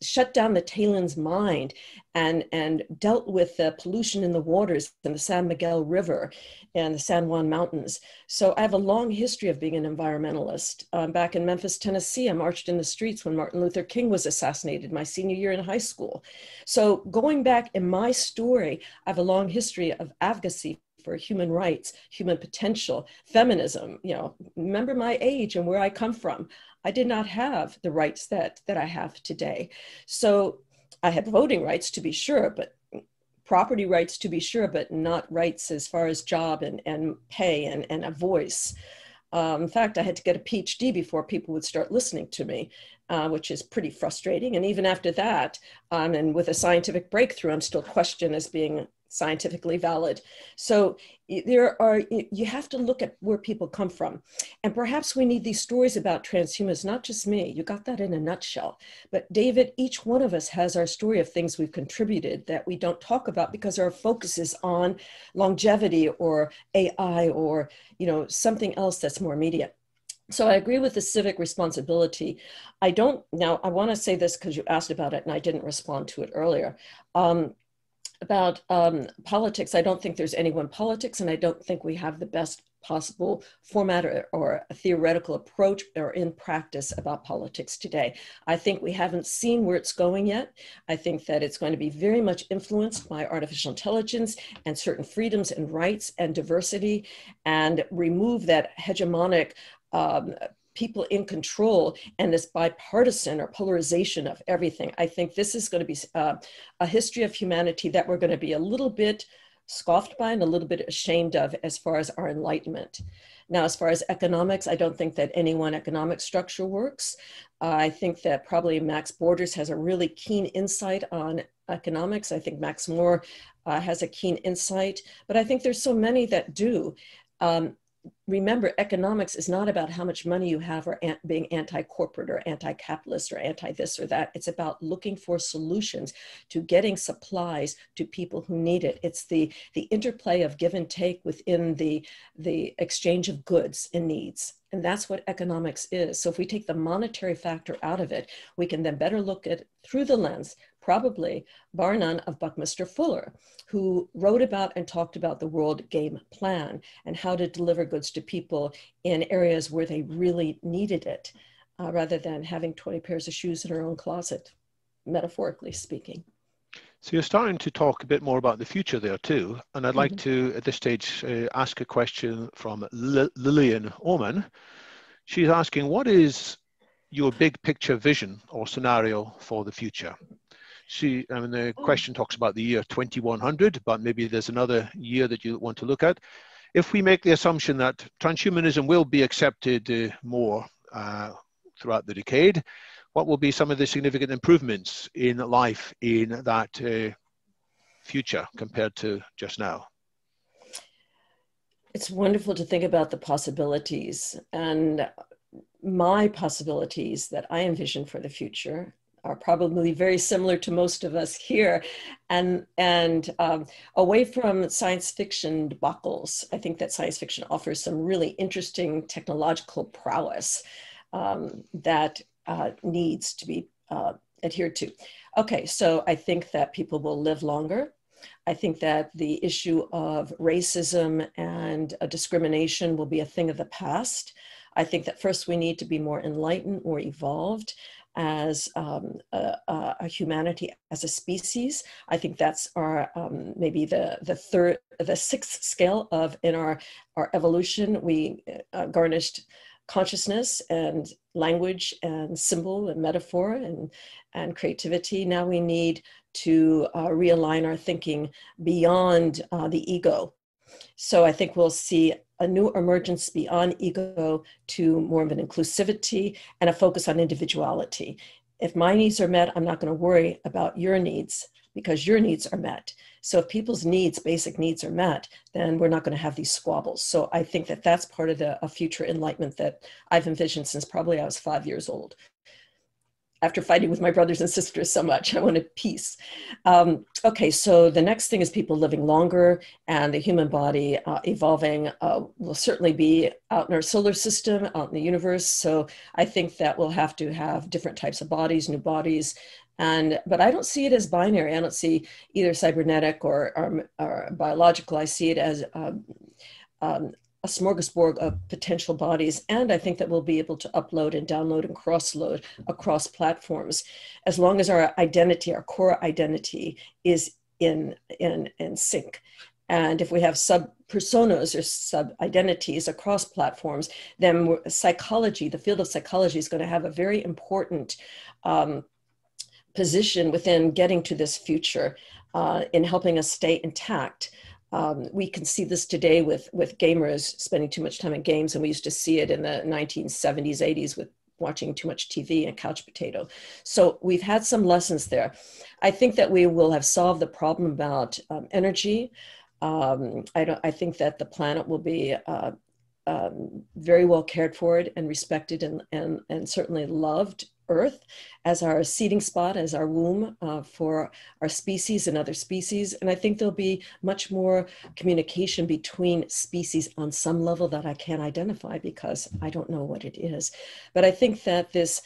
shut down the Talen's mine and dealt with the pollution in the waters in the San Miguel River and the San Juan Mountains. So I have a long history of being an environmentalist. Back in Memphis, Tennessee, I marched in the streets when Martin Luther King was assassinated, my senior year in high school. So going back in my story, I have a long history of advocacy for human rights, human potential, feminism. You know, remember my age and where I come from. I did not have the rights that I have today. So I had voting rights, to be sure, but property rights, to be sure, but not rights as far as job and pay and a voice. In fact, I had to get a PhD before people would start listening to me, which is pretty frustrating. And even after that, and with a scientific breakthrough, I'm still questioned as being scientifically valid. So you have to look at where people come from. And perhaps we need these stories about transhumans, not just me. You got that in a nutshell. But David, each one of us has our story of things we've contributed that we don't talk about because our focus is on longevity or AI or, you know, something else that's more immediate. So I agree with the civic responsibility. Now I want to say this because you asked about it and I didn't respond to it earlier. About politics, I don't think there's any one politics, and I don't think we have the best possible format or a theoretical approach or in practice about politics today. I think we haven't seen where it's going yet. I think that it's going to be very much influenced by artificial intelligence and certain freedoms and rights and diversity, and remove that hegemonic people in control and this bipartisan or polarization of everything. I think this is going to be a history of humanity that we're going to be a little bit scoffed by and a little bit ashamed of as far as our enlightenment. Now, as far as economics, I don't think that any one economic structure works. I think that probably Max Borders has a really keen insight on economics. I think Max Moore has a keen insight, but I think there's so many that do. Remember, economics is not about how much money you have or being anti-corporate or anti-capitalist or anti-this or that. It's about looking for solutions to getting supplies to people who need it. It's the interplay of give and take within the exchange of goods and needs. And that's what economics is. So if we take the monetary factor out of it, we can then better look at through the lens, probably, bar none, of Buckminster Fuller, who wrote about and talked about the World Game Plan and how to deliver goods to to people in areas where they really needed it, rather than having 20 pairs of shoes in her own closet, metaphorically speaking. So you're starting to talk a bit more about the future there too. And I'd like to, at this stage, ask a question from Lillian Oman. She's asking, what is your big picture vision or scenario for the future? The question talks about the year 2100, but maybe there's another year that you want to look at. If we make the assumption that transhumanism will be accepted more throughout the decade, what will be some of the significant improvements in life in that future compared to just now? It's wonderful to think about the possibilities, and my possibilities that I envision for the future are probably very similar to most of us here, and away from science fiction debacles. I think that science fiction offers some really interesting technological prowess that needs to be adhered to. Okay, so I think that people will live longer. I think that the issue of racism and discrimination will be a thing of the past. I think that first we need to be more enlightened or evolved as a humanity, as a species. I think that's our maybe the sixth scale of in our evolution. We garnished consciousness and language and symbol and metaphor and creativity. Now we need to realign our thinking beyond the ego. So I think we'll see a new emergence beyond ego to more of an inclusivity and a focus on individuality. If my needs are met, I'm not going to worry about your needs because your needs are met. So if people's needs, basic needs are met, then we're not going to have these squabbles. So I think that that's part of a future enlightenment that I've envisioned since probably I was 5 years old. After fighting with my brothers and sisters so much, I wanted peace. Okay, so the next thing is people living longer, and the human body evolving will certainly be out in our solar system, out in the universe. So I think that we'll have to have different types of bodies, new bodies. But I don't see it as binary. I don't see either cybernetic or biological. I see it as a smorgasbord of potential bodies. And I think that we'll be able to upload and download and cross-load across platforms, as long as our identity, our core identity is in sync. And if we have sub-personas or sub-identities across platforms, then psychology, the field of psychology, is going to have a very important position within getting to this future in helping us stay intact. We can see this today with gamers spending too much time in games, and we used to see it in the 1970s, 80s with watching too much TV and couch potato. So we've had some lessons there. I think that we will have solved the problem about energy. I think that the planet will be very well cared for and respected and certainly loved. Earth as our seeding spot, as our womb for our species and other species. And I think there'll be much more communication between species on some level that I can't identify because I don't know what it is. But I think that this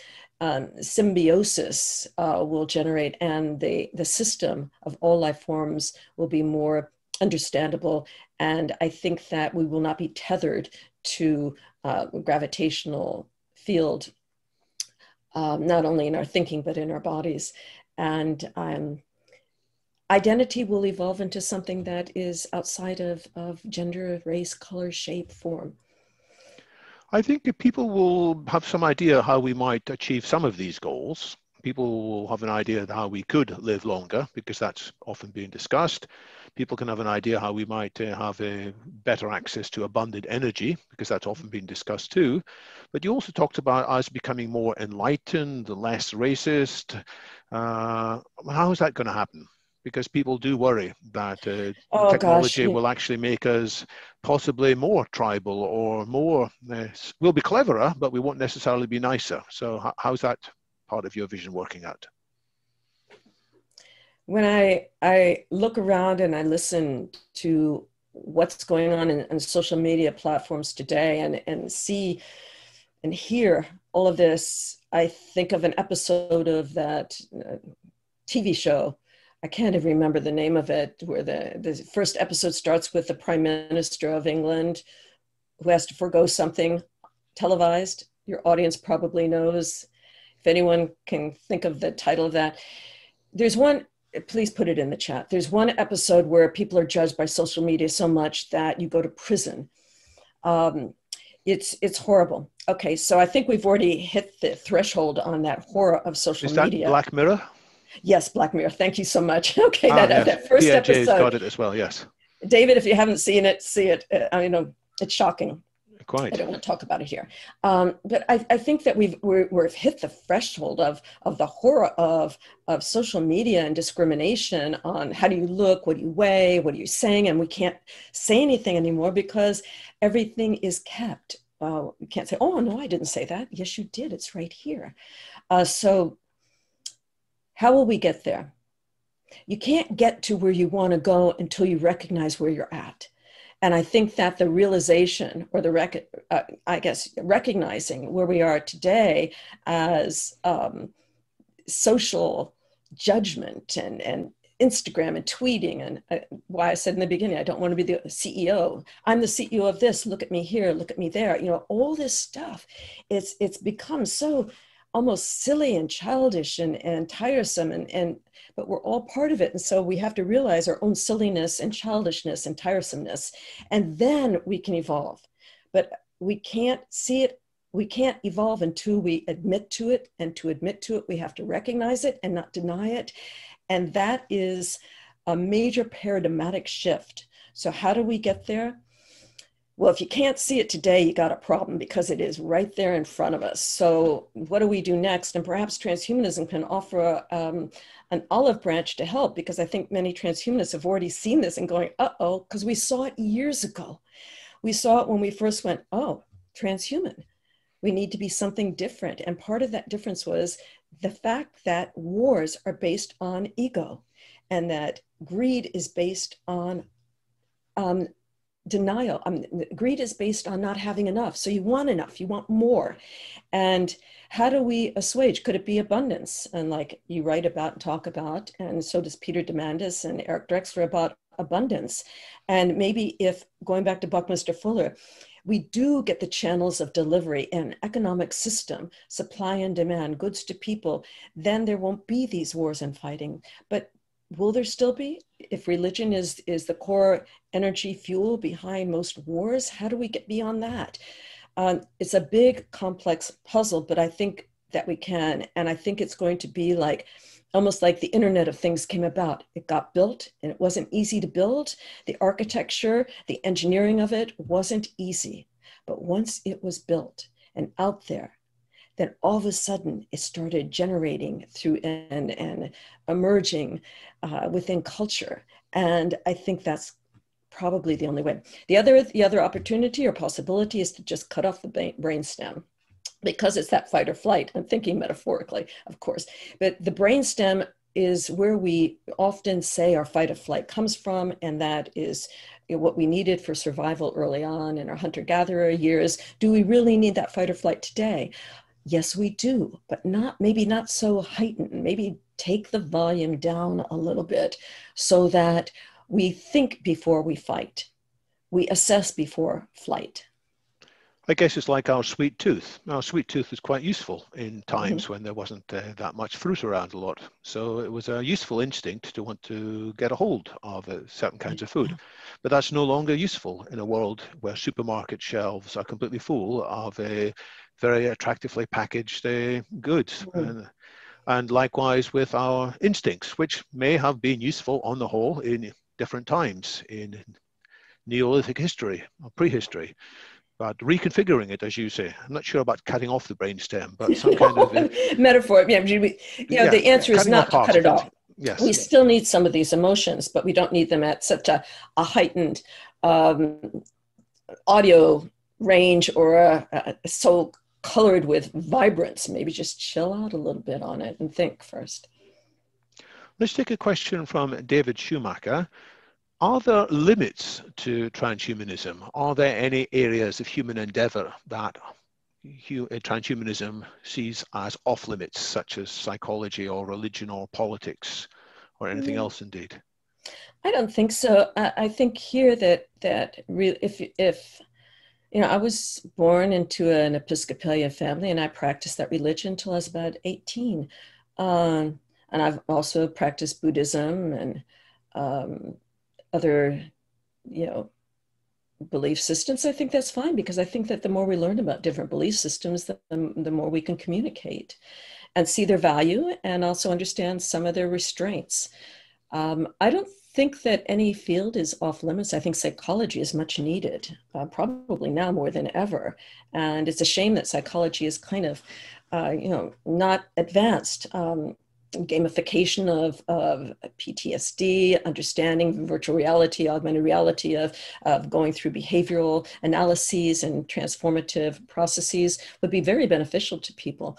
symbiosis will generate, and the system of all life forms will be more understandable. And I think that we will not be tethered to gravitational field, not only in our thinking, but in our bodies. And identity will evolve into something that is outside of gender, race, color, shape, form. I think that people will have some idea how we might achieve some of these goals. People will have an idea of how we could live longer, because that's often being discussed. People can have an idea how we might have a better access to abundant energy, because that's often been discussed too. But you also talked about us becoming more enlightened, less racist. How is that going to happen? Because people do worry that technology will actually make us possibly more tribal or more, we'll be cleverer, but we won't necessarily be nicer. So how's that part of your vision working out? When I look around and I listen to what's going on in social media platforms today and see and hear all of this, I think of an episode of that TV show. I can't even remember the name of it, where the first episode starts with the Prime Minister of England. who has to forego something televised. Your audience probably knows. If anyone can think of the title of that, there's one, please put it in the chat. There's one episode where people are judged by social media so much that you go to prison. It's horrible. Okay, so I think we've already hit the threshold on that horror of social media. Is that Black Mirror? Yes, Black Mirror. Thank you so much. Okay, Yes. that first PNJ's episode. got it as well, yes. David, if you haven't seen it, see it. I know it's shocking. Quite. I don't want to talk about it here. But I think that we've hit the threshold of the horror of social media and discrimination on how do you look, what do you weigh, what are you saying, and we can't say anything anymore because everything is kept. We can't say, oh, no, I didn't say that. Yes, you did. It's right here. So how will we get there? You can't get to where you want to go until you recognize where you're at. And I think that the realization or recognizing where we are today as social judgment and Instagram and tweeting and why I said in the beginning, I don't want to be the CEO. I'm the CEO of this. Look at me here. Look at me there. You know, all this stuff, it's become so almost silly and childish and tiresome but we're all part of it. And so we have to realize our own silliness and childishness and tiresomeness, and then we can evolve. But we can't see it. We can't evolve until we admit to it. And to admit to it, we have to recognize it and not deny it. And that is a major paradigmatic shift. So how do we get there? Well, if you can't see it today, you got a problem because it is right there in front of us. So what do we do next? And perhaps transhumanism can offer an olive branch to help, because I think many transhumanists have already seen this and going, uh-oh, because we saw it years ago. We saw it when we first went, oh, transhuman. We need to be something different. And part of that difference was the fact that wars are based on ego and that greed is based on denial. Greed is based on not having enough. So you want enough, you want more. And how do we assuage? Could it be abundance? And like you write about and talk about, and so does Peter Diamandis and Eric Drexler about abundance. And maybe if, going back to Buckminster Fuller, we do get the channels of delivery and economic system, supply and demand, goods to people, then there won't be these wars and fighting. But will there still be? If religion is the core energy fuel behind most wars, how do we get beyond that? It's a big, complex puzzle, but I think that we can. And I think it's going to be like, almost like the Internet of Things came about. It got built and it wasn't easy to build. The architecture, the engineering of it wasn't easy. But once it was built and out there, then all of a sudden it started generating through and emerging within culture. And I think that's probably the only way. The other opportunity or possibility is to just cut off the brainstem, because it's that fight or flight. I'm thinking metaphorically, of course, but the brainstem is where we often say our fight or flight comes from, and that is what we needed for survival early on in our hunter-gatherer years. Do we really need that fight or flight today? Yes, we do, but maybe not so heightened. Maybe take the volume down a little bit so that we think before we fight. We assess before flight. I guess it's like our sweet tooth. Our sweet tooth was quite useful in times when there wasn't that much fruit around a lot. So it was a useful instinct to want to get a hold of certain kinds of food. But that's no longer useful in a world where supermarket shelves are completely full of very attractively packaged goods. And likewise with our instincts, which may have been useful on the whole in different times in Neolithic history or prehistory. But reconfiguring it, as you say, I'm not sure about cutting off the brainstem, but some kind of metaphor. Yeah, the answer is not to cut it off. Yes, we still need some of these emotions, but we don't need them at such a heightened audio range or so colored with vibrance. Maybe just chill out a little bit on it and think first. Let's take a question from David Schumacher. Are there limits to transhumanism? Are there any areas of human endeavor that transhumanism sees as off limits, such as psychology or religion or politics or anything else indeed? I don't think so. I think here that if You know, I was born into an Episcopalian family, and I practiced that religion until I was about 18. And I've also practiced Buddhism and other, you know, belief systems. I think that's fine, because I think that the more we learn about different belief systems, the more we can communicate and see their value and also understand some of their restraints. I don't think that any field is off limits. I think psychology is much needed, probably now more than ever. And it's a shame that psychology is kind of, you know, not advanced. Gamification of PTSD, understanding virtual reality, augmented reality, of going through behavioral analyses and transformative processes would be very beneficial to people.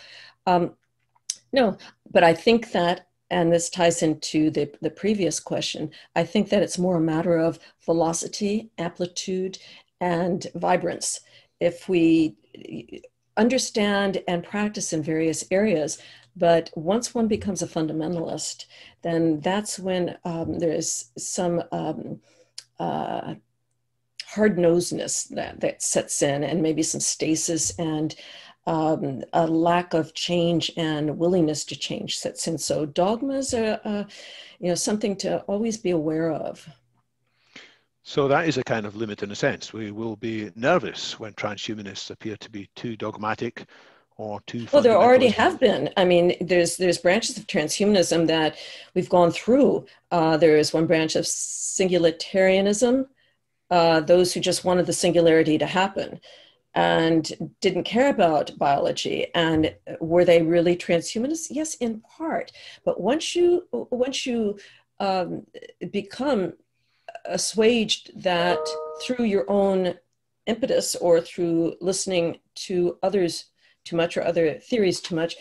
No, but I think that, and this ties into the previous question, I think that it's more a matter of velocity, amplitude, and vibrance. If we understand and practice in various areas, but once one becomes a fundamentalist, then that's when there's some hard-nosedness that sets in, and maybe some stasis, and a lack of change and willingness to change sets in. So dogmas are, you know, something to always be aware of. So that is a kind of limit in a sense. We will be nervous when transhumanists appear to be too dogmatic or too fundamentalist. Well, there already have been. I mean, there's branches of transhumanism that we've gone through. There is one branch of singularitarianism, those who just wanted the singularity to happen and didn't care about biology. And were they really transhumanists? Yes, in part. But once you become assuaged that through your own impetus or through listening to others too much or other theories too much,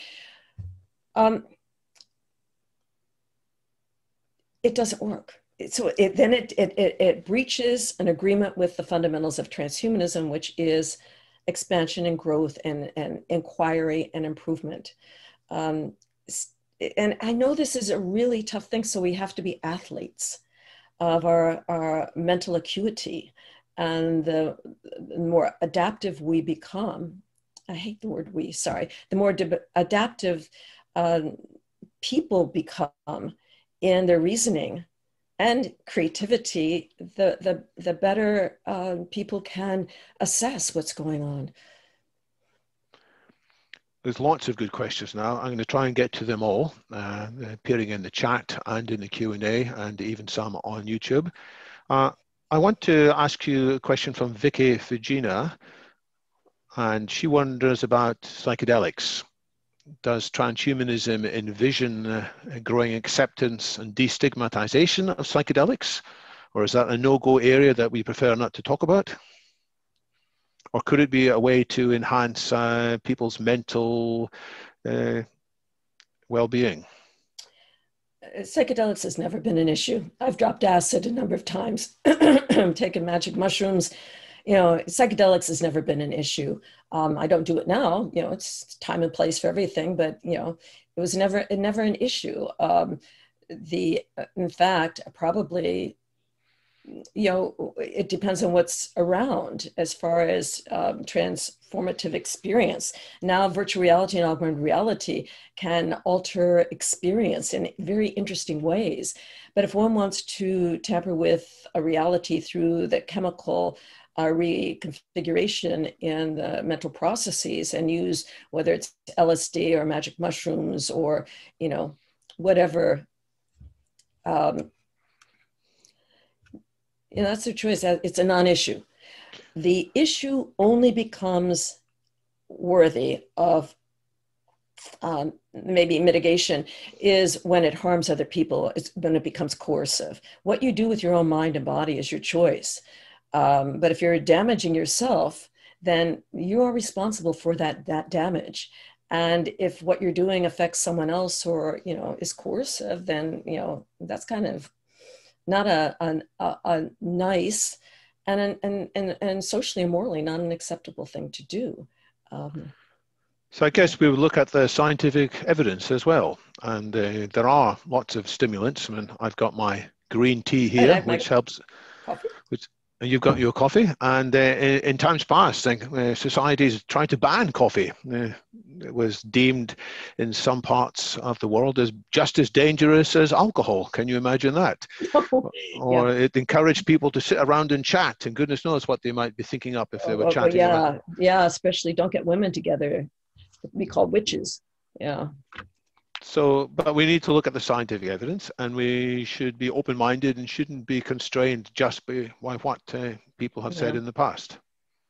it doesn't work. So then it breaches an agreement with the fundamentals of transhumanism, which is expansion and growth and inquiry and improvement. And I know this is a really tough thing, so we have to be athletes of our mental acuity. And the more adaptive we become, I hate the word we, sorry, the more adaptive people become in their reasoning and creativity, the better people can assess what's going on. There's lots of good questions now. I'm going to try and get to them all, appearing in the chat and in the Q&A, and even some on YouTube. I want to ask you a question from Vicky Fujina, and she wonders about psychedelics. Does transhumanism envision growing acceptance and destigmatization of psychedelics? Or is that a no-go area that we prefer not to talk about? Or could it be a way to enhance people's mental well-being? Psychedelics has never been an issue. I've dropped acid a number of times, taken magic mushrooms. You know, psychedelics has never been an issue. I don't do it now. You know, it's time and place for everything, but you know, it was never an issue. In fact, probably, you know, it depends on what's around as far as transformative experience. Now, virtual reality and augmented reality can alter experience in very interesting ways. But if one wants to tamper with a reality through the chemical reconfiguration in the mental processes and use whether it's LSD or magic mushrooms or, you know, whatever, you know, that's their choice. It's a non-issue. The issue only becomes worthy of maybe mitigation is when it harms other people. It's when it becomes coercive. What you do with your own mind and body is your choice. But if you're damaging yourself, then you are responsible for that damage. And if what you're doing affects someone else or, you know, is coercive, then, you know, that's kind of not a nice and socially and morally not an acceptable thing to do. So I guess we would look at the scientific evidence as well. And there are lots of stimulants. I mean, I've got my green tea here, which helps. Coffee? And you've got your coffee, and in times past, societies tried to ban coffee. It was deemed in some parts of the world as just as dangerous as alcohol. Can you imagine that? Or Yeah. it encouraged people to sit around and chat, and goodness knows what they might be thinking up if they were Well, chatting around. yeah, yeah, especially don't get women together. Be called witches. Yeah. So, but we need to look at the scientific evidence, and we should be open-minded and shouldn't be constrained just by what people have said Yeah, in the past.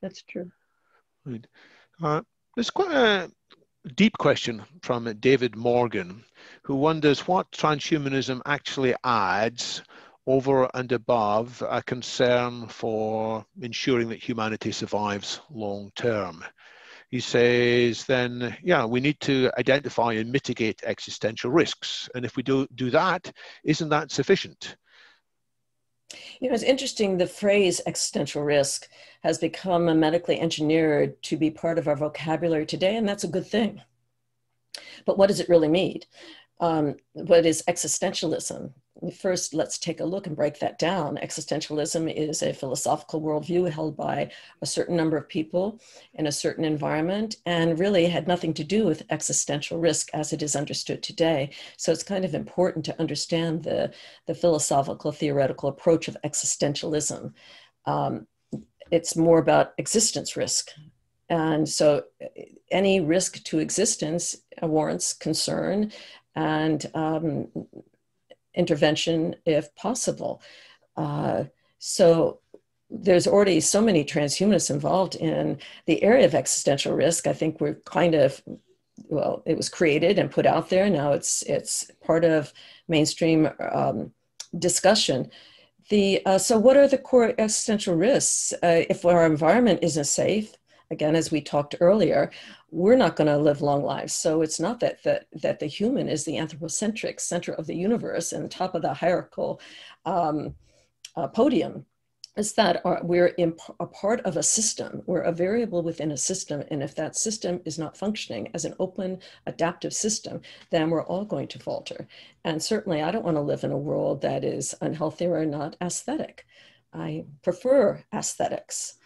that's true. Right. There's quite a deep question from David Morgan, who wonders what transhumanism actually adds over and above a concern for ensuring that humanity survives long term. He says, then, yeah, we need to identify and mitigate existential risks. And if we do that, isn't that sufficient? You know, it's interesting, the phrase existential risk has become medically engineered to be part of our vocabulary today, and that's a good thing. But what does it really mean? What is existentialism? First, let's take a look and break that down. Existentialism is a philosophical worldview held by a certain number of people in a certain environment, and really had nothing to do with existential risk as it is understood today. So it's kind of important to understand the philosophical theoretical approach of existentialism. It's more about existence risk. And so any risk to existence warrants concern and intervention if possible. So there's already so many transhumanists involved in the area of existential risk. I think we're kind of, well, it was created and put out there. Now it's part of mainstream discussion. So what are the core existential risks? If our environment isn't safe, again, as we talked earlier, we're not going to live long lives. So it's not that the human is the anthropocentric center of the universe and top of the hierarchical podium. It's that we're a part of a system. We're a variable within a system. And if that system is not functioning as an open, adaptive system, then we're all going to falter. And certainly, I don't want to live in a world that is unhealthy or not aesthetic. I prefer aesthetics.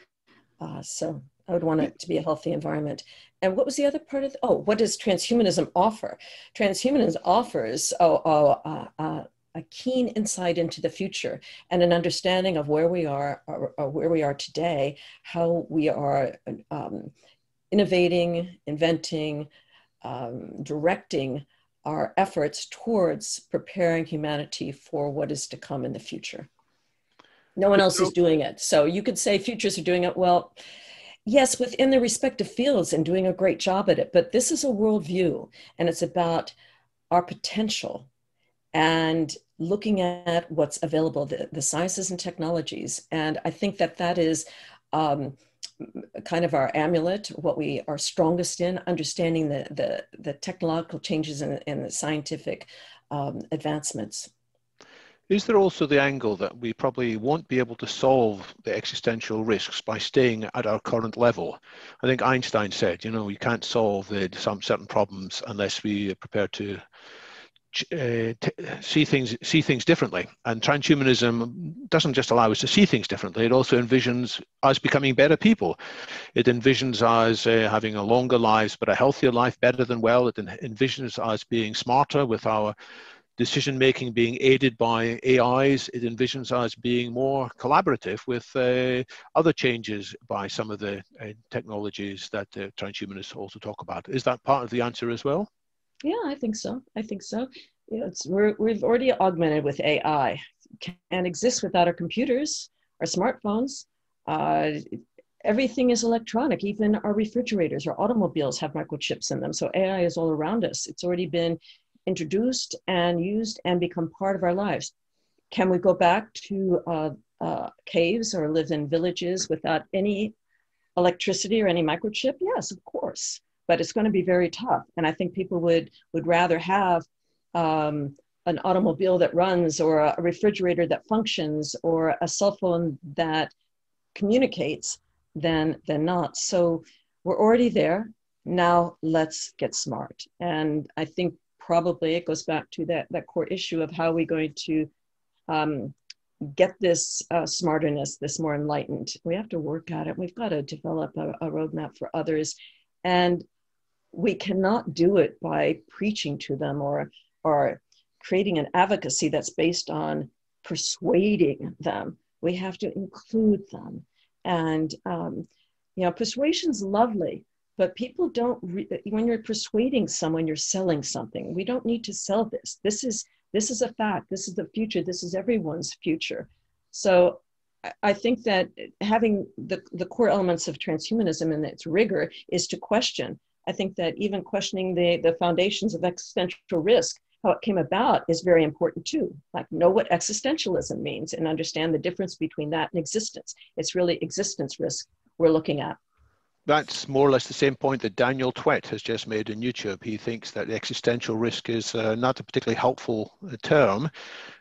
So I would want it to be a healthy environment. And what was the other part of what does transhumanism offer? Transhumanism offers a keen insight into the future and an understanding of where we are, or where we are today, how we are innovating, inventing, directing our efforts towards preparing humanity for what is to come in the future. No one else is doing it. So you could say futures are doing it. Well, yes, within their respective fields and doing a great job at it. But this is a worldview, and it's about our potential and looking at what's available, the sciences and technologies. And I think that is kind of our amulet, what we are strongest in, understanding the technological changes and the scientific advancements. Is there also the angle that we probably won't be able to solve the existential risks by staying at our current level? I think Einstein said, you know, we can't solve some certain problems unless we are prepared to see things differently. And transhumanism doesn't just allow us to see things differently, it also envisions us becoming better people. It envisions us having a longer lives, but a healthier life, better than well. It envisions us being smarter with our decision-making being aided by AIs. It envisions us being more collaborative with other changes by some of the technologies that transhumanists also talk about. Is that part of the answer as well? Yeah, I think so. I think so. You know, we've already augmented with AI. Can't exist without our computers, our smartphones. Everything is electronic. Even our refrigerators, our automobiles have microchips in them. So AI is all around us. It's already been introduced and used and become part of our lives. Can we go back to caves or live in villages without any electricity or any microchip? Yes, of course. But it's going to be very tough. And I think people would rather have an automobile that runs, or a refrigerator that functions, or a cell phone that communicates than not. So we're already there. Now let's get smart. And I think probably it goes back to that core issue of how we're going to get this smarterness, this more enlightened. We have to work at it. We've got to develop a roadmap for others. And we cannot do it by preaching to them or creating an advocacy that's based on persuading them. We have to include them. And, persuasion's lovely, but people don't, when you're persuading someone, you're selling something. We don't need to sell this. This is a fact. This is the future. This is everyone's future. So I think that having the core elements of transhumanism and its rigor is to question. I think that even questioning the foundations of existential risk, how it came about, is very important too. Like, know what existentialism means and understand the difference between that and existence. It's really existence risk we're looking at. That's more or less the same point that Daniel Twett has just made in YouTube. He thinks that existential risk is not a particularly helpful term,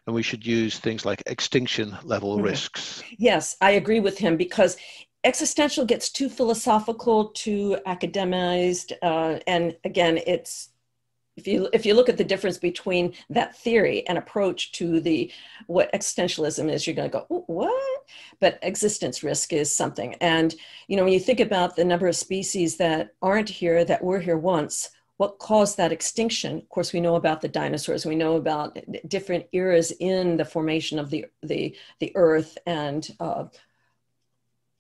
and we should use things like extinction level risks. Yes, I agree with him, because existential gets too philosophical, too academized, and again, it's if you look at the difference between that theory and approach to what existentialism is, you're going to go, what? But existence risk is something. And when you think about the number of species that aren't here, that were here once, what caused that extinction? Of course, we know about the dinosaurs. We know about different eras in the formation of the Earth and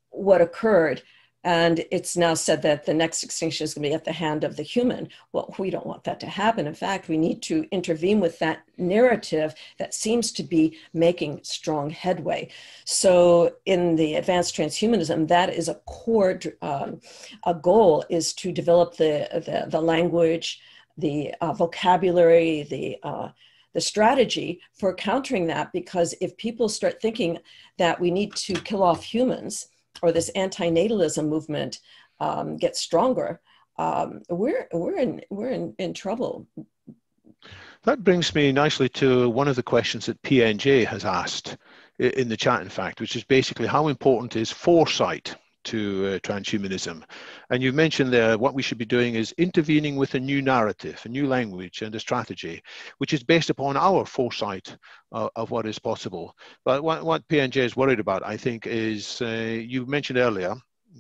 what occurred. And it's now said that the next extinction is going to be at the hand of the human. Well, we don't want that to happen. In fact, we need to intervene with that narrative that seems to be making strong headway. So in the advanced transhumanism, that is a core, a goal is to develop the language, the vocabulary, the strategy for countering that. Because if people start thinking that we need to kill off humans, or this antinatalism movement gets stronger, we're in trouble. That brings me nicely to one of the questions that PNJ has asked in the chat, in fact, which is basically how important is foresight to transhumanism? And you mentioned there what we should be doing is intervening with a new narrative, a new language and a strategy, which is based upon our foresight of what is possible. But what PNJ is worried about, I think, is you mentioned earlier,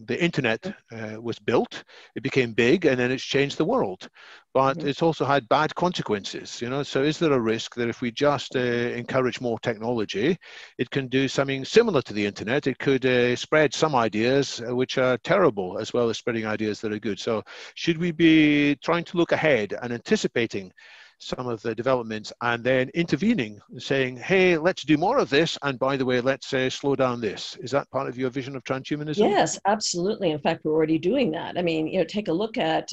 the internet was built, it became big, and then it's changed the world. But it's also had bad consequences, so is there a risk that if we just encourage more technology, it can do something similar to the internet? It could spread some ideas which are terrible, as well as spreading ideas that are good. So should we be trying to look ahead and anticipating some of the developments and then intervening and saying, hey, let's do more of this, and by the way, let's slow down this? Is that part of your vision of transhumanism? Yes, absolutely. In fact, we're already doing that. I mean, take a look at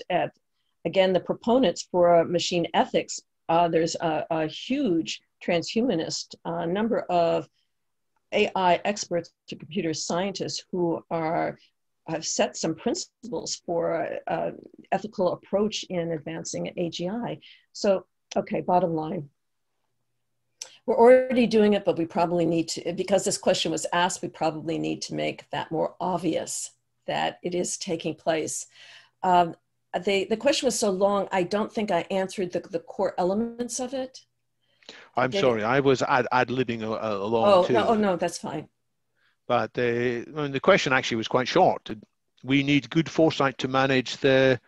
again, the proponents for machine ethics. There's a huge transhumanist number of AI experts to computer scientists who have set some principles for ethical approach in advancing AGI. So, okay, bottom line. We're already doing it, but we probably need to, because this question was asked, we probably need to make that more obvious that it is taking place. The question was so long, I don't think I answered the core elements of it. I'm sorry, I was ad-libbing along too. No, that's fine. But the question actually was quite short. We need good foresight to manage the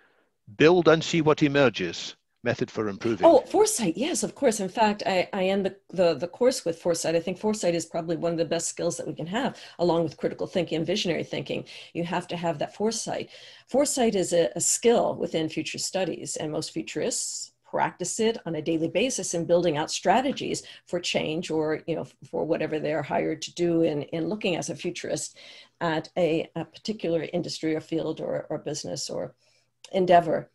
build and see what emerges method for improving. Oh, foresight, yes, of course. In fact, I end the course with foresight. I think foresight is probably one of the best skills that we can have, along with critical thinking and visionary thinking. You have to have that foresight. Foresight is a skill within future studies, and most futurists practice it on a daily basis in building out strategies for change, or for whatever they're hired to do in looking as a futurist at a particular industry or field or business or endeavor.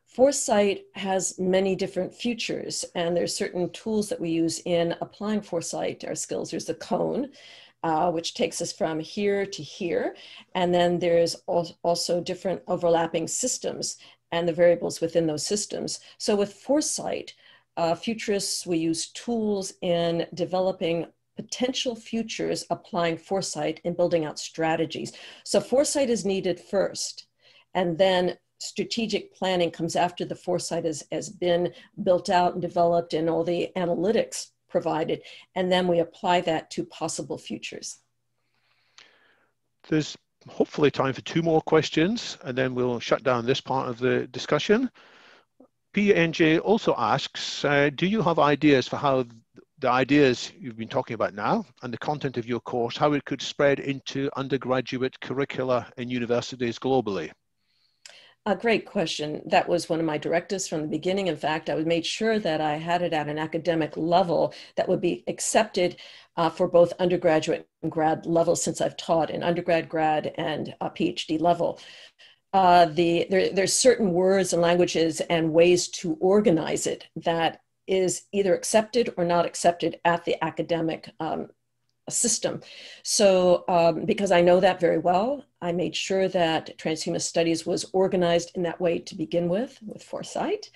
Foresight has many different futures, and there's certain tools that we use in applying foresight, our skills. There's the cone, which takes us from here to here. And then there's also different overlapping systems and the variables within those systems. So with foresight, futurists, we use tools in developing potential futures, applying foresight and building out strategies. So foresight is needed first, and then strategic planning comes after the foresight has been built out and developed, and all the analytics provided, and then we apply that to possible futures. There's hopefully time for 2 more questions, and then we'll shut down this part of the discussion. PNJ also asks, do you have ideas for how the ideas you've been talking about now and the content of your course, how it could spread into undergraduate curricula in universities globally? A great question. That was one of my directives from the beginning. In fact, I made sure that I had it at an academic level that would be accepted for both undergraduate and grad levels, since I've taught in undergrad, grad, and PhD level. There's certain words and languages and ways to organize it that is either accepted or not accepted at the academic system. So because I know that very well, I made sure that Transhumanist Studies was organized in that way to begin with Foresight.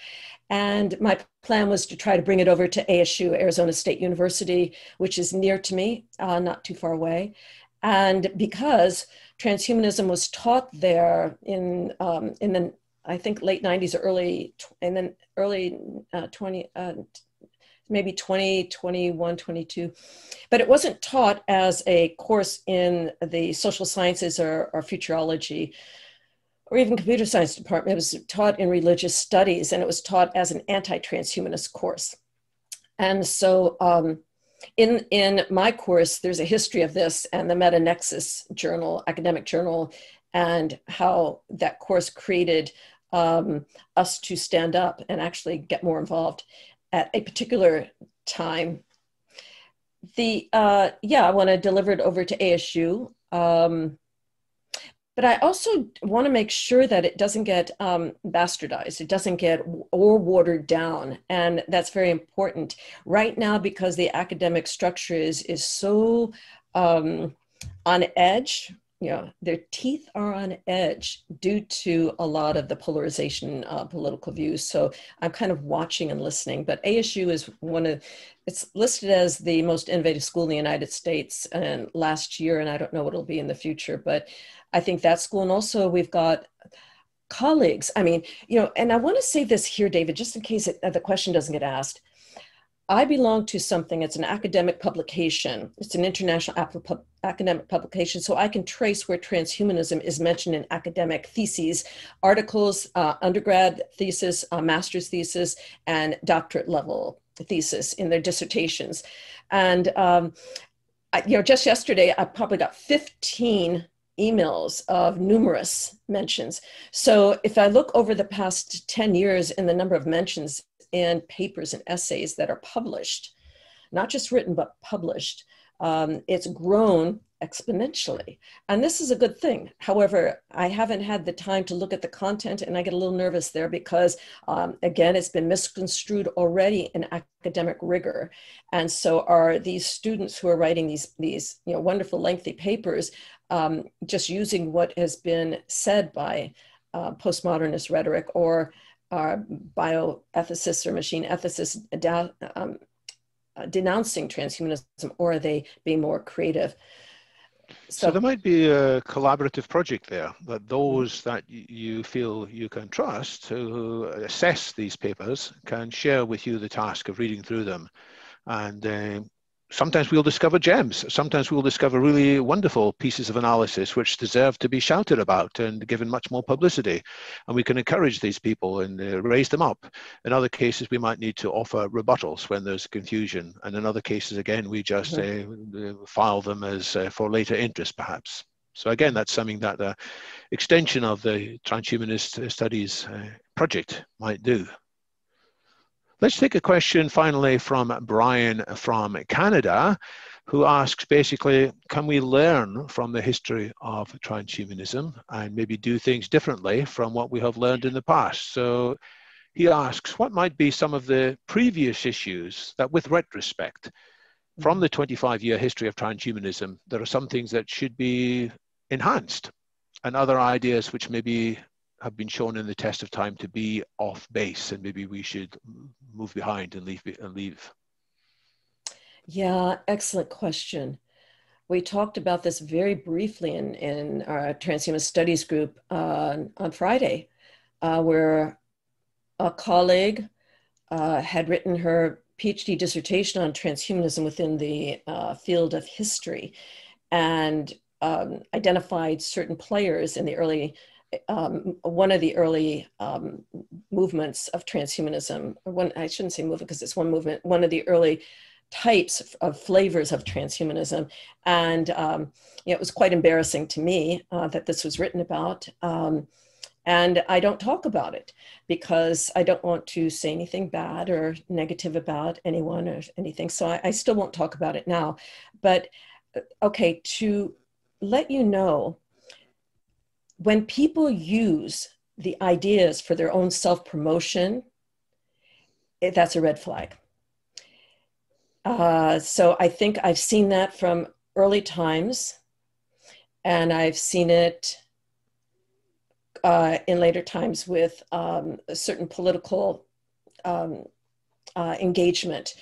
And my plan was to try to bring it over to ASU, Arizona State University, which is near to me, not too far away. And because transhumanism was taught there in the, I think, late 90s or early 2021, 22, but it wasn't taught as a course in the social sciences or futurology or even computer science department. It was taught in religious studies, and it was taught as an anti-transhumanist course. And so in my course, there's a history of this and the Meta-Nexus journal, academic journal, and how that course created us to stand up and actually get more involved at a particular time. I want to deliver it over to ASU. But I also want to make sure that it doesn't get bastardized. It doesn't get or watered down. And that's very important right now, because the academic structure is so on edge. You know, their teeth are on edge due to a lot of the polarization political views. So I'm kind of watching and listening, but ASU is it's listed as the most innovative school in the United States and last year, and I don't know what it'll be in the future, but I think that school. And also we've got colleagues. I mean, you know, and I want to say this here, David, just in case the question doesn't get asked. I belong to something, it's an academic publication. It's an international academic publication. So I can trace where transhumanism is mentioned in academic theses, articles, undergrad thesis, master's thesis, and doctorate level thesis in their dissertations. And, you know, just yesterday, I probably got 15 emails of numerous mentions. So if I look over the past 10 years in the number of mentions in papers and essays that are published, not just written, but published, it's grown exponentially. And this is a good thing. However, I haven't had the time to look at the content, and I get a little nervous there because, again, it's been misconstrued already in academic rigor. And so are these students who are writing these you know, wonderful lengthy papers just using what has been said by postmodernist rhetoric or bioethicists or machine ethicists denouncing transhumanism, or are they being more creative? So there might be a collaborative project there, that those that you feel you can trust who assess these papers can share with you the task of reading through them. And sometimes we'll discover gems. Sometimes we'll discover really wonderful pieces of analysis which deserve to be shouted about and given much more publicity. And we can encourage these people and raise them up. In other cases, we might need to offer rebuttals when there's confusion. And in other cases, again, we just file them as for later interest, perhaps. So again, that's something that extension of the Transhumanist Studies project might do. Let's take a question finally from Brian from Canada, who asks basically, can we learn from the history of transhumanism and maybe do things differently from what we have learned in the past? So he asks, what might be some of the previous issues that, with retrospect, from the 25-year history of transhumanism, there are some things that should be enhanced and other ideas which maybe have been shown in the test of time to be off base, and maybe we should move behind and leave? Yeah, excellent question. We talked about this very briefly in our Transhumanist Studies group on Friday, where a colleague had written her PhD dissertation on transhumanism within the field of history, and identified certain players in the early, one of the early movements of transhumanism, or one, I shouldn't say movement because it's one movement, one of the early types of flavors of transhumanism. And it was quite embarrassing to me that this was written about. And I don't talk about it because I don't want to say anything bad or negative about anyone or anything. So I still won't talk about it now. But okay, to let you know, when people use the ideas for their own self-promotion, that's a red flag. So I think I've seen that from early times, and I've seen it in later times with a certain political engagement,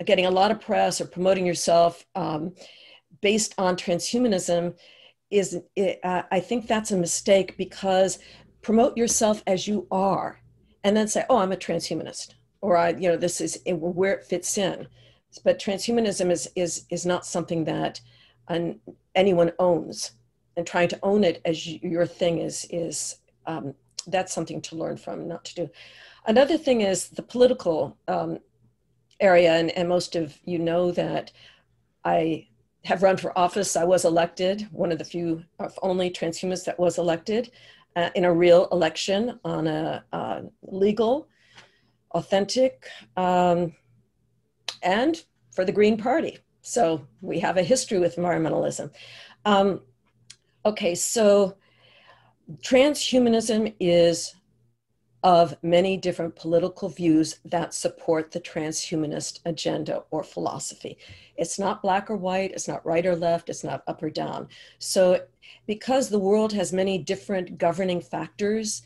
getting a lot of press or promoting yourself based on transhumanism I think that's a mistake, because promote yourself as you are and then say, oh, I'm a transhumanist, or this is where it fits in. But transhumanism is not something that anyone owns, and trying to own it as your thing is that's something to learn from, not to do. Another thing is the political area, and most of you know that I have run for office. I was elected, one of the few, only transhumanists that was elected in a real election on a legal, authentic, and for the Green Party. So we have a history with environmentalism. Okay, so transhumanism is of many different political views that support the transhumanist agenda or philosophy. It's not black or white, it's not right or left, it's not up or down. So because the world has many different governing factors,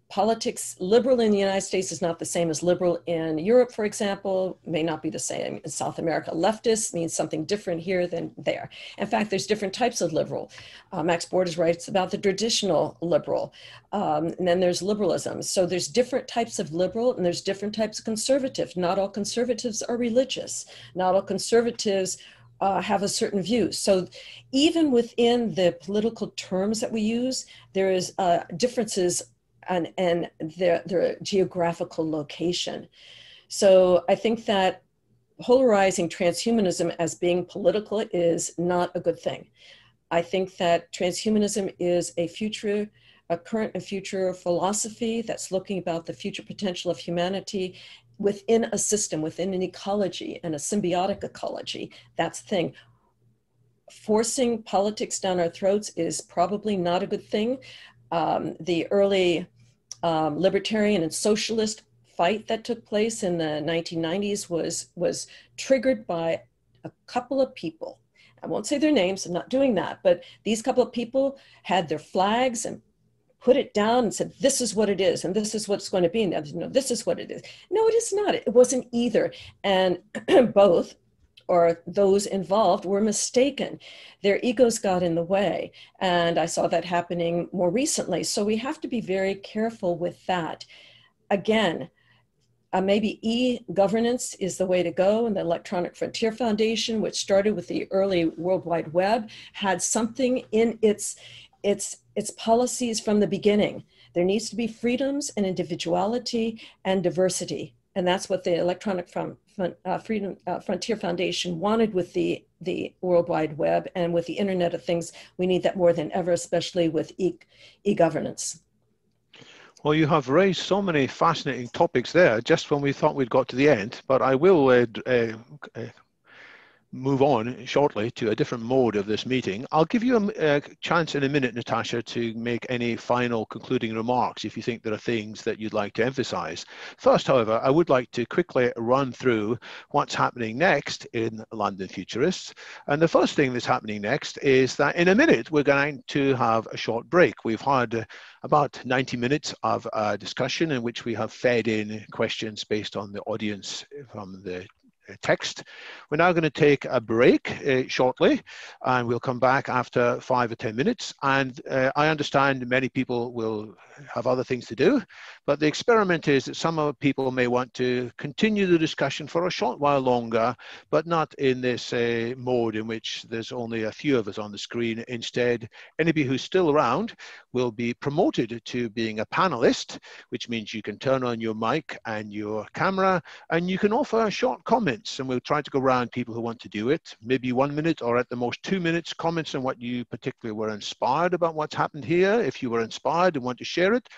politics, liberal in the United States is not the same as liberal in Europe, for example, may not be the same in South America. Leftist means something different here than there. In fact, there's different types of liberal. Max Borders writes about the traditional liberal, and then there's liberalism. So there's different types of liberal, and there's different types of conservative. Not all conservatives are religious. Not all conservatives have a certain view. So even within the political terms that we use, there is differences and their geographical location. So I think that polarizing transhumanism as being political is not a good thing. I think that transhumanism is a current and future philosophy that's looking about the future potential of humanity within a system, within an ecology, and a symbiotic ecology. That's the thing. Forcing politics down our throats is probably not a good thing. The early libertarian and socialist fight that took place in the 1990s was triggered by a couple of people. I won't say their names, I'm not doing that, but these couple of people had their flags and put it down and said, this is what it is, and this is what it's going to be, and no, this is what it is. No, it is not. It wasn't either. And both, or those involved, were mistaken. Their egos got in the way. And I saw that happening more recently. So we have to be very careful with that. Again, maybe e-governance is the way to go. And the Electronic Frontier Foundation, which started with the early World Wide Web, had something in its policies from the beginning. There needs to be freedoms and individuality and diversity. And that's what the Electronic Frontier Foundation wanted with the World Wide Web, and with the Internet of Things. We need that more than ever, especially with e-governance. Well, you have raised so many fascinating topics there, just when we thought we'd got to the end, but I will move on shortly to a different mode of this meeting. I'll give you a chance in a minute, Natasha, to make any final concluding remarks if you think there are things that you'd like to emphasize. First, however, I would like to quickly run through what's happening next in London Futurists. And the first thing that's happening next is that in a minute, we're going to have a short break. We've had about 90 minutes of discussion in which we have fed in questions based on the audience from the text. We're now going to take a break shortly, and we'll come back after 5 or 10 minutes. And I understand many people will have other things to do, But the experiment is that some people may want to continue the discussion for a short while longer, but not in this mode in which there's only a few of us on the screen. Instead, anybody who's still around will be promoted to being a panelist, which means you can turn on your mic and your camera, and you can offer short comments, and we'll try to go around people who want to do it, maybe 1 minute or at the most 2 minutes, comments on what you particularly were inspired about what's happened here, if you were inspired and want to share it,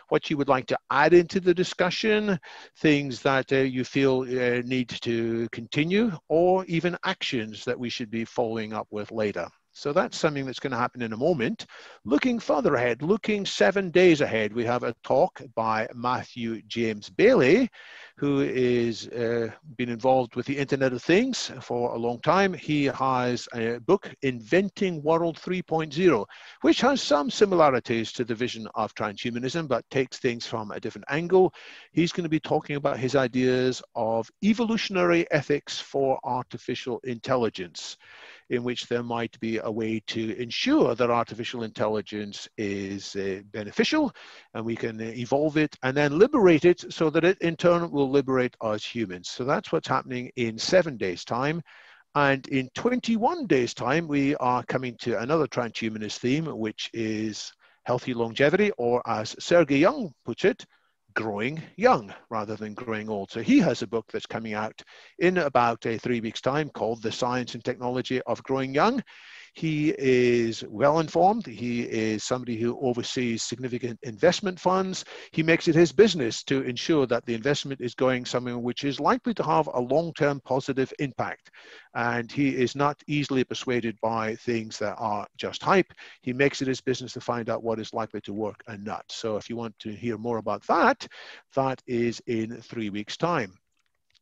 what you would like to add into the discussion, things that you feel need to continue, or even actions that we should be following up with later. So that's something that's going to happen in a moment. Looking further ahead, looking 7 days ahead, we have a talk by Matthew James Bailey, who is been involved with the Internet of Things for a long time. He has a book, Inventing World 3.0, which has some similarities to the vision of transhumanism, but takes things from a different angle. He's going to be talking about his ideas of evolutionary ethics for artificial intelligence, in which there might be a way to ensure that artificial intelligence is beneficial, and we can evolve it and then liberate it so that it in turn will liberate us humans. So that's what's happening in 7 days' time. And in 21 days' time, we are coming to another transhumanist theme, which is healthy longevity, or as Sergey Young puts it, growing young rather than growing old. So he has a book that's coming out in about 3 weeks' time called The Science and Technology of Growing Young. He is well informed. He is somebody who oversees significant investment funds. He makes it his business to ensure that the investment is going somewhere which is likely to have a long-term positive impact. And he is not easily persuaded by things that are just hype. He makes it his business to find out what is likely to work and not. So if you want to hear more about that, that is in 3 weeks' time.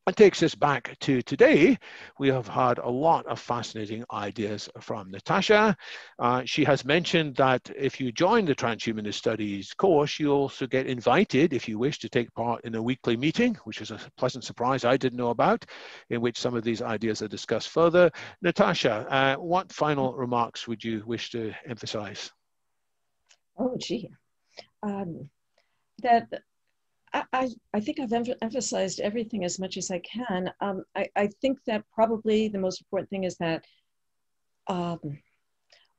It takes us back to today. We have had a lot of fascinating ideas from Natasha. She has mentioned that if you join the Transhumanist Studies course, you also get invited, if you wish, to take part in a weekly meeting, which is a pleasant surprise I didn't know about, in which some of these ideas are discussed further. Natasha, what final remarks would you wish to emphasize? Oh, gee. I think I've emphasized everything as much as I can. I think that probably the most important thing is that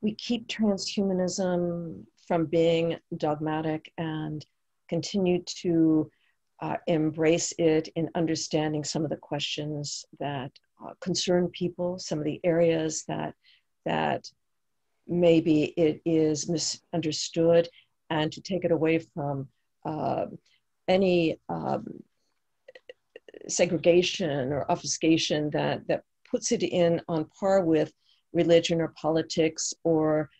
we keep transhumanism from being dogmatic and continue to embrace it in understanding some of the questions that concern people, some of the areas that maybe it is misunderstood, and to take it away from any segregation or obfuscation that puts it in on par with religion or politics or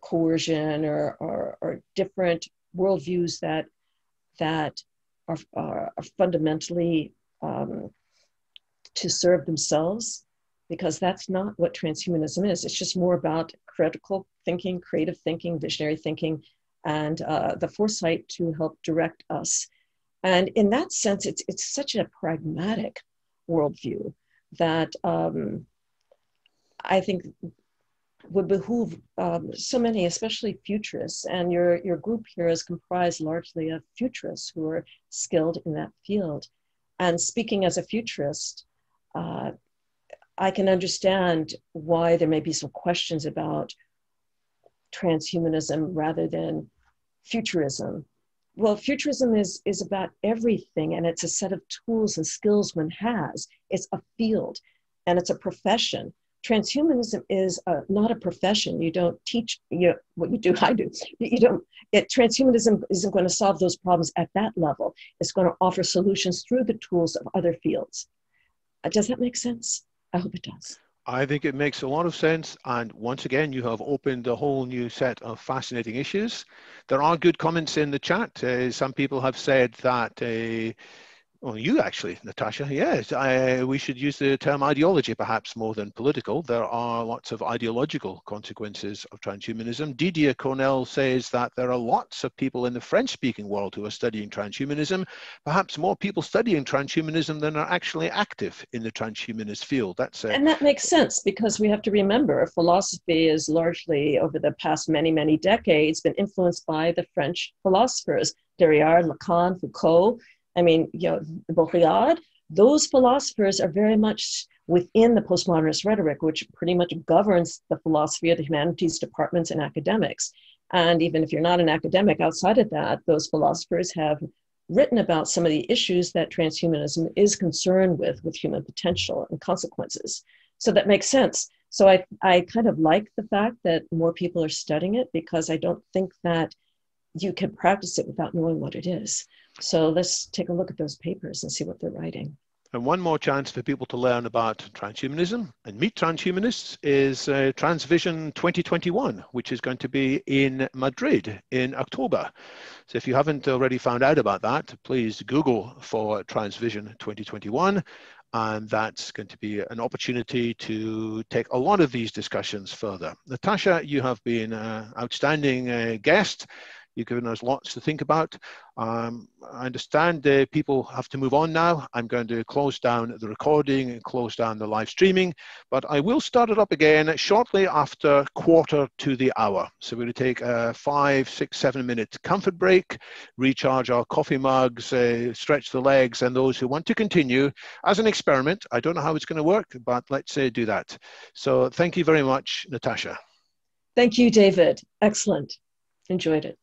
coercion or different worldviews that are fundamentally to serve themselves, because that's not what transhumanism is. It's just more about critical thinking, creative thinking, visionary thinking, and the foresight to help direct us. And in that sense, it's such a pragmatic worldview that I think would behoove so many, especially futurists. And your group here is comprised largely of futurists who are skilled in that field. And speaking as a futurist, I can understand why there may be some questions about transhumanism rather than futurism. Well, futurism is about everything, and it's a set of tools and skills one has. It's a field, and it's a profession. Transhumanism is not a profession. You don't teach what you do. I do. You don't. Transhumanism isn't going to solve those problems at that level. It's going to offer solutions through the tools of other fields. Does that make sense? I hope it does. I think it makes a lot of sense. And once again, you have opened a whole new set of fascinating issues. There are good comments in the chat. Some people have said that Well, you actually, Natasha, yes. We should use the term ideology perhaps more than political. There are lots of ideological consequences of transhumanism. Didier Cornell says that there are lots of people in the French-speaking world who are studying transhumanism, perhaps more people studying transhumanism than are actually active in the transhumanist field. And that makes sense because we have to remember philosophy is largely over the past many, many decades been influenced by the French philosophers, Derrida, Lacan, Foucault. I mean, Baudrillard, those philosophers are very much within the postmodernist rhetoric, which pretty much governs the philosophy of the humanities departments and academics. And even if you're not an academic outside of that, those philosophers have written about some of the issues that transhumanism is concerned with human potential and consequences. So that makes sense. So I kind of like the fact that more people are studying it because I don't think that you can practice it without knowing what it is. So let's take a look at those papers and see what they're writing. And one more chance for people to learn about transhumanism and meet transhumanists is Transvision 2021, which is going to be in Madrid in October. So if you haven't already found out about that, please Google for Transvision 2021. And that's going to be an opportunity to take a lot of these discussions further. Natasha, you have been an outstanding guest. You've given us lots to think about. I understand people have to move on now. I'm going to close down the recording and close down the live streaming, but I will start it up again shortly after 1/4 So we're going to take a 5, 6, 7-minute comfort break, recharge our coffee mugs, stretch the legs, and those who want to continue as an experiment. I don't know how it's going to work, but let's do that. So thank you very much, Natasha. Thank you, David. Excellent. Enjoyed it.